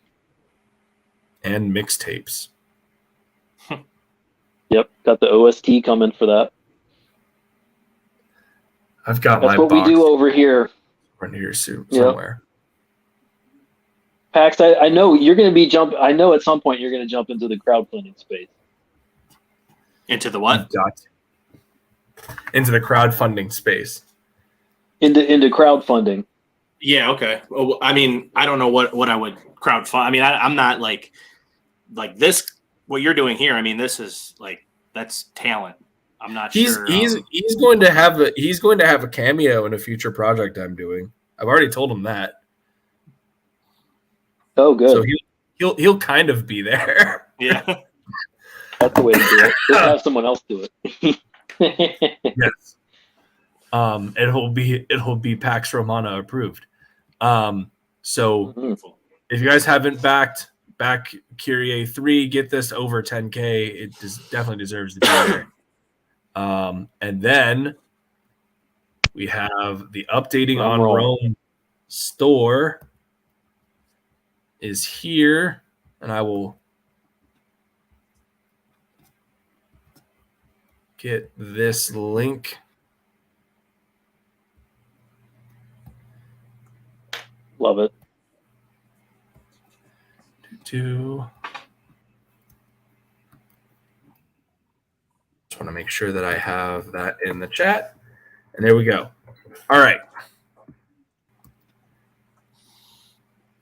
And mixtapes. Yep, got the OST coming for that. I've got That's what we do over here. Right here somewhere. Pax, I know you're going to be I know at some point you're going to jump into the crowdfunding space. Into the what? Into the crowdfunding space. Into crowdfunding. Yeah. Okay. Well, I mean, I don't know what I would crowdfund. I mean, I'm not like this. What you're doing here. I mean, this is that's talent. I'm not sure. He's going to have a cameo in a future project I'm doing. I've already told him that. Oh, good. So he'll kind of be there. Yeah. That's the way to do it. Just have someone else do it. Yes. It'll be Pax Romana approved. So if you guys haven't back Kyrie 3, get this over 10K. It definitely deserves to be there. And then we have the updating on Rome store is here, and I will get this link. Love it. Just want to make sure that I have that in the chat. And there we go. All right.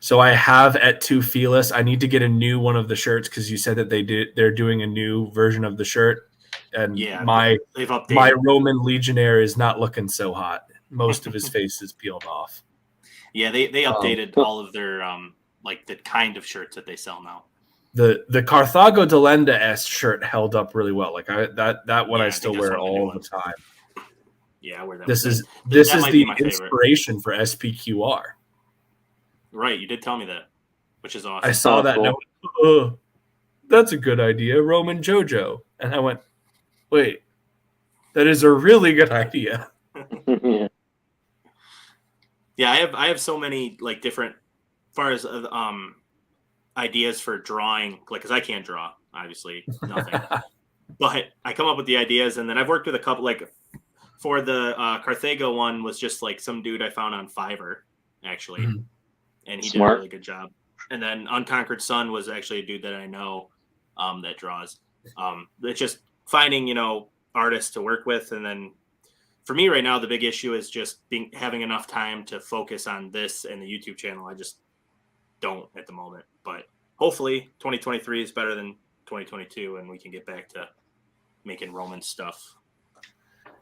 So I have at Two Felis. I need to get a new one of the shirts because you said that they're doing a new version of the shirt. and Yeah, my they've updated. Roman legionnaire is not looking so hot. Most of his face is peeled off. Yeah, they updated all of their like the kind of shirts that they sell now. The Carthago Delenda S shirt held up really well. Like that one I still wear all the time. Yeah, I wear that. This is the inspiration favorite. for SPQR. Right, you did tell me that, which is awesome. I saw that. Cool. And I went, oh, that's a good idea, Roman JoJo. And I went, wait, that is a really good idea. Yeah, I have so many like different, as far as ideas for drawing, like because I can't draw, obviously nothing, but I come up with the ideas, and then I've worked with a couple. Like for the Carthago one was just like some dude I found on Fiverr actually, and he did a really good job. And then Unconquered Sun was actually a dude that I know that draws. It's just finding artists to work with, and then. For me right now, the big issue is just having enough time to focus on this and the YouTube channel. I just don't at the moment, but hopefully 2023 is better than 2022 and we can get back to making Roman stuff.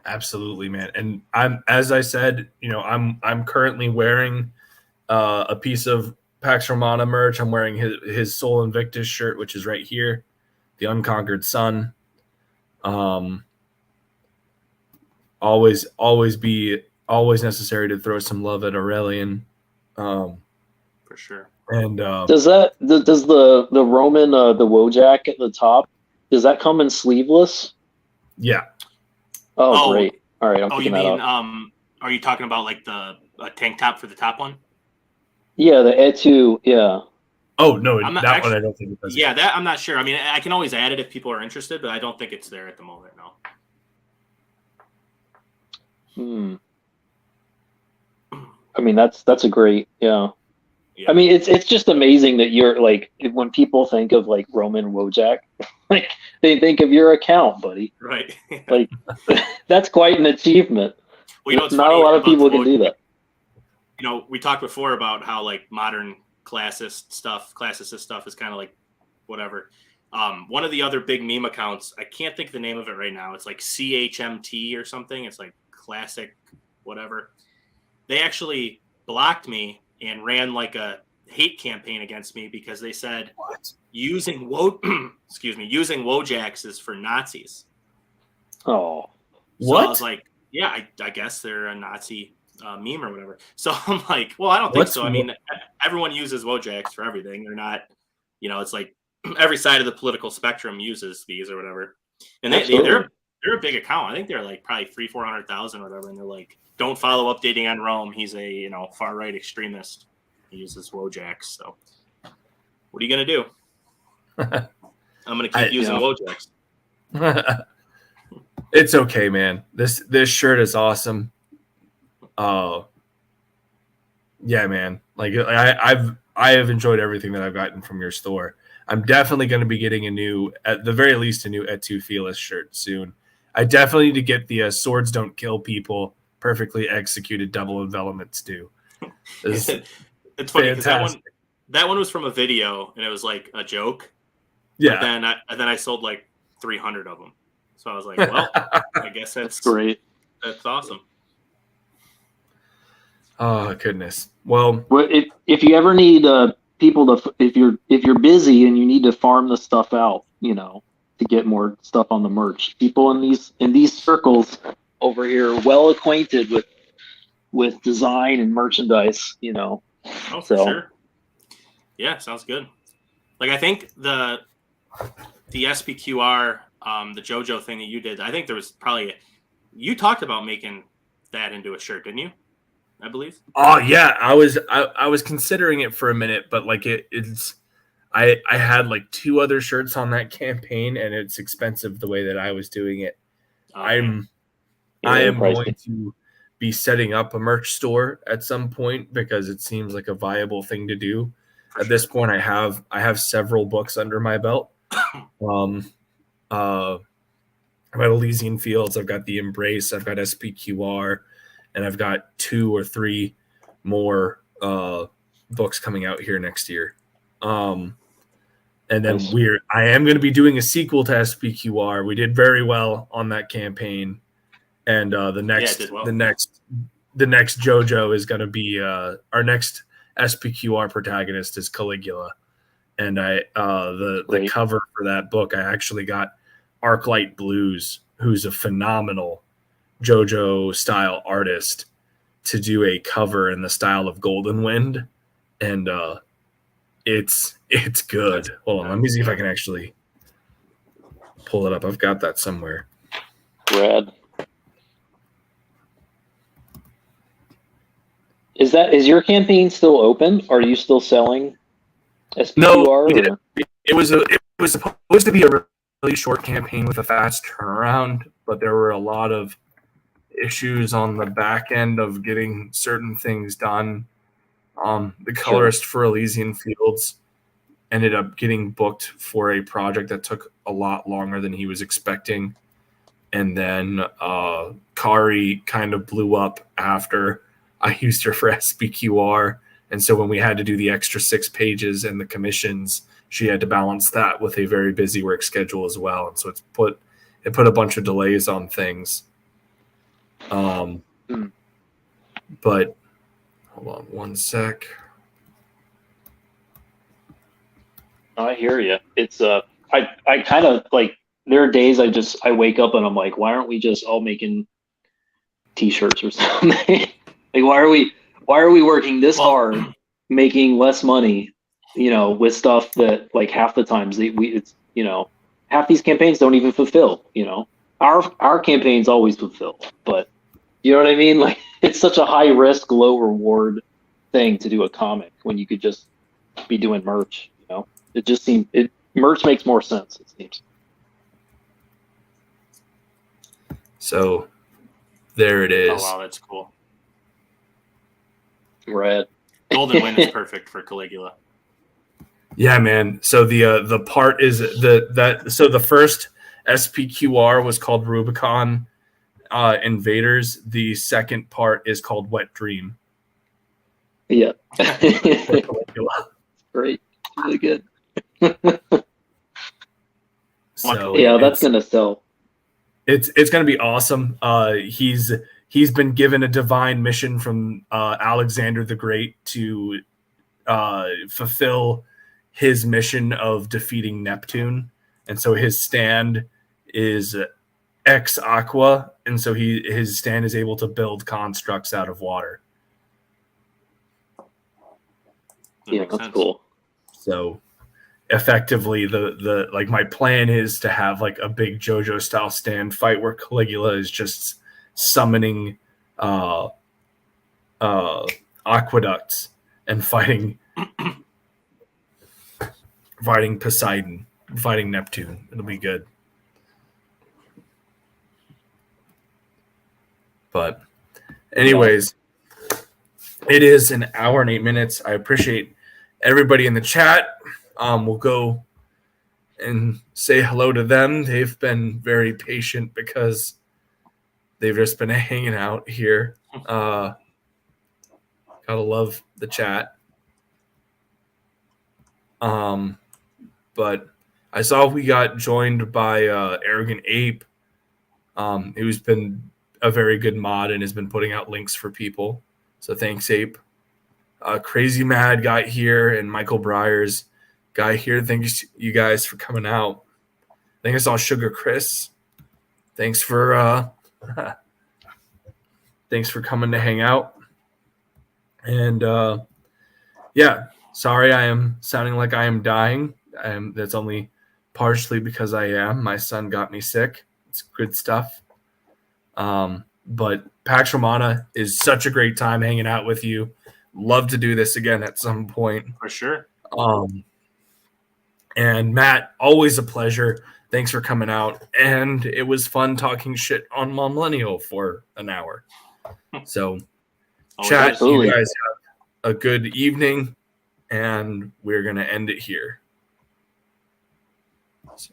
Absolutely, man. And as I said, I'm currently wearing a piece of Pax Romana merch. I'm wearing his Sol Invictus shirt, which is right here, the Unconquered Sun. Always necessary to throw some love at Aurelian. For sure. And does the Roman the Wojak at the top, does that come in sleeveless? Yeah. Oh, great. All right, I'm you mean are you talking about like the tank top for the top one? Yeah, the Etu, yeah. Oh no, one I don't think it does. Yeah, that I'm not sure. I mean, I can always add it if people are interested, but I don't think it's there at the moment, no. I mean, that's a great, yeah. I mean, it's just amazing that you're like, when people think of like Roman Wojak, like they think of your account, buddy. Right. Like that's quite an achievement. Well, not a lot of people can do that. We talked before about how like modern classicist stuff is kind of like whatever. One of the other big meme accounts, I can't think of the name of it right now. It's like CHMT or something. It's like classic, whatever. They actually blocked me and ran like a hate campaign against me because they said using Wojaks is for Nazis. Oh, so I was like, yeah, I guess they're a Nazi meme or whatever. So I'm like, well, I don't think so. I mean, everyone uses Wojaks for everything. They're not, it's like every side of the political spectrum uses these or whatever. And they're a big account. I think they're like probably 300,000-400,000 or whatever. And they're like, don't follow Updating on Rome. He's a far right extremist. He uses Wojaks. So what are you gonna do? I'm gonna keep using Wojaks. It's okay, man. This shirt is awesome. Yeah, man. Like I have enjoyed everything that I've gotten from your store. I'm definitely going to be getting at the very least, a new Et Felis shirt soon. I definitely need to get the swords don't kill people, perfectly executed double envelopments do. It's funny because that one was from a video and it was like a joke. Yeah. And then I sold like 300 of them. So I was like, well, I guess that's great. That's awesome. Oh goodness. Well, if you ever need people to, if you're busy and you need to farm the stuff out, to get more stuff on the merch, people in these circles over here well acquainted with design and merchandise, Oh, for sure. Yeah, sounds good. Like I think the SPQR, the JoJo thing that you did, I think there was probably you talked about making that into a shirt, didn't you? I believe. Oh yeah, I was considering it for a minute, but like it's I had like 2 other shirts on that campaign, and it's expensive the way that I was doing it. Okay. I am going to be setting up a merch store at some point because it seems like a viable thing to do. At this point, I have several books under my belt. I've got Elysian Fields, I've got The Embrace, I've got SPQR, and I've got 2 or 3 more books coming out here next year. And then Nice. I am going to be doing a sequel to SPQR. We did very well on that campaign, and the next JoJo is going to be our next SPQR protagonist is Caligula, and the cover for that book I actually got Arclight Blues, who's a phenomenal JoJo style artist, to do a cover in the style of Golden Wind, and it's good. Hold on, let me see if I can actually pull it up. I've got that somewhere. Rad. Is your campaign still open? Are you still selling SPQR? No, it was supposed to be a really short campaign with a fast turnaround, but there were a lot of issues on the back end of getting certain things done. The colorist for Elysian Fields ended up getting booked for a project that took a lot longer than he was expecting. And then Kyrie kind of blew up after I used her for SPQR. And so when we had to do the extra 6 pages and the commissions, she had to balance that with a very busy work schedule as well. And so it put a bunch of delays on things. But hold on one sec. I hear you. It's I kind of like, there are days I wake up and I'm like, why aren't we just all making t-shirts or something? Like, why are we working this hard, making less money, with stuff that, like, half the times half these campaigns don't even fulfill, our campaigns always fulfill, but you know what I mean? Like, it's such a high risk, low reward thing to do a comic when you could just be doing merch, It just seems merch makes more sense, it seems. So there it is. Oh wow, that's cool. Rad. Golden Wind is perfect for Caligula. Yeah, man. So the part is so the first SPQR was called Rubicon Invaders. The second part is called Wet Dream. Yeah. Great. Really good. So yeah, that's gonna sell. It's gonna be awesome. He's been given a divine mission from Alexander the Great to fulfill his mission of defeating Neptune, and so his stand is ex aqua, and so his stand is able to build constructs out of water. Yeah, that's cool. So effectively, the like, my plan is to have like a big JoJo style stand fight where Caligula is just summoning aqueducts and fighting Poseidon, fighting Neptune. It'll be good. But anyways, it is an hour and 8 minutes. I appreciate everybody in the chat. We'll go and say hello to them. They've been very patient because they've just been hanging out here. Gotta love the chat. But I saw we got joined by Arrogant Ape, who's been a very good mod and has been putting out links for people. So thanks, Ape. Crazy Mad got here, and Michael Briers got here. Thanks you guys for coming out. I think I saw Sugar Chris. Thanks for coming to hang out. And yeah, sorry I am sounding like I am dying. That's only partially because I am. My son got me sick. It's good stuff. But Pax Romana is such a great time hanging out with you. Love to do this again at some point. For sure. And Matt, always a pleasure. Thanks for coming out. And it was fun talking shit on Mom Millennial for an hour. So, chat, absolutely. You guys have a good evening, and we're going to end it here. So.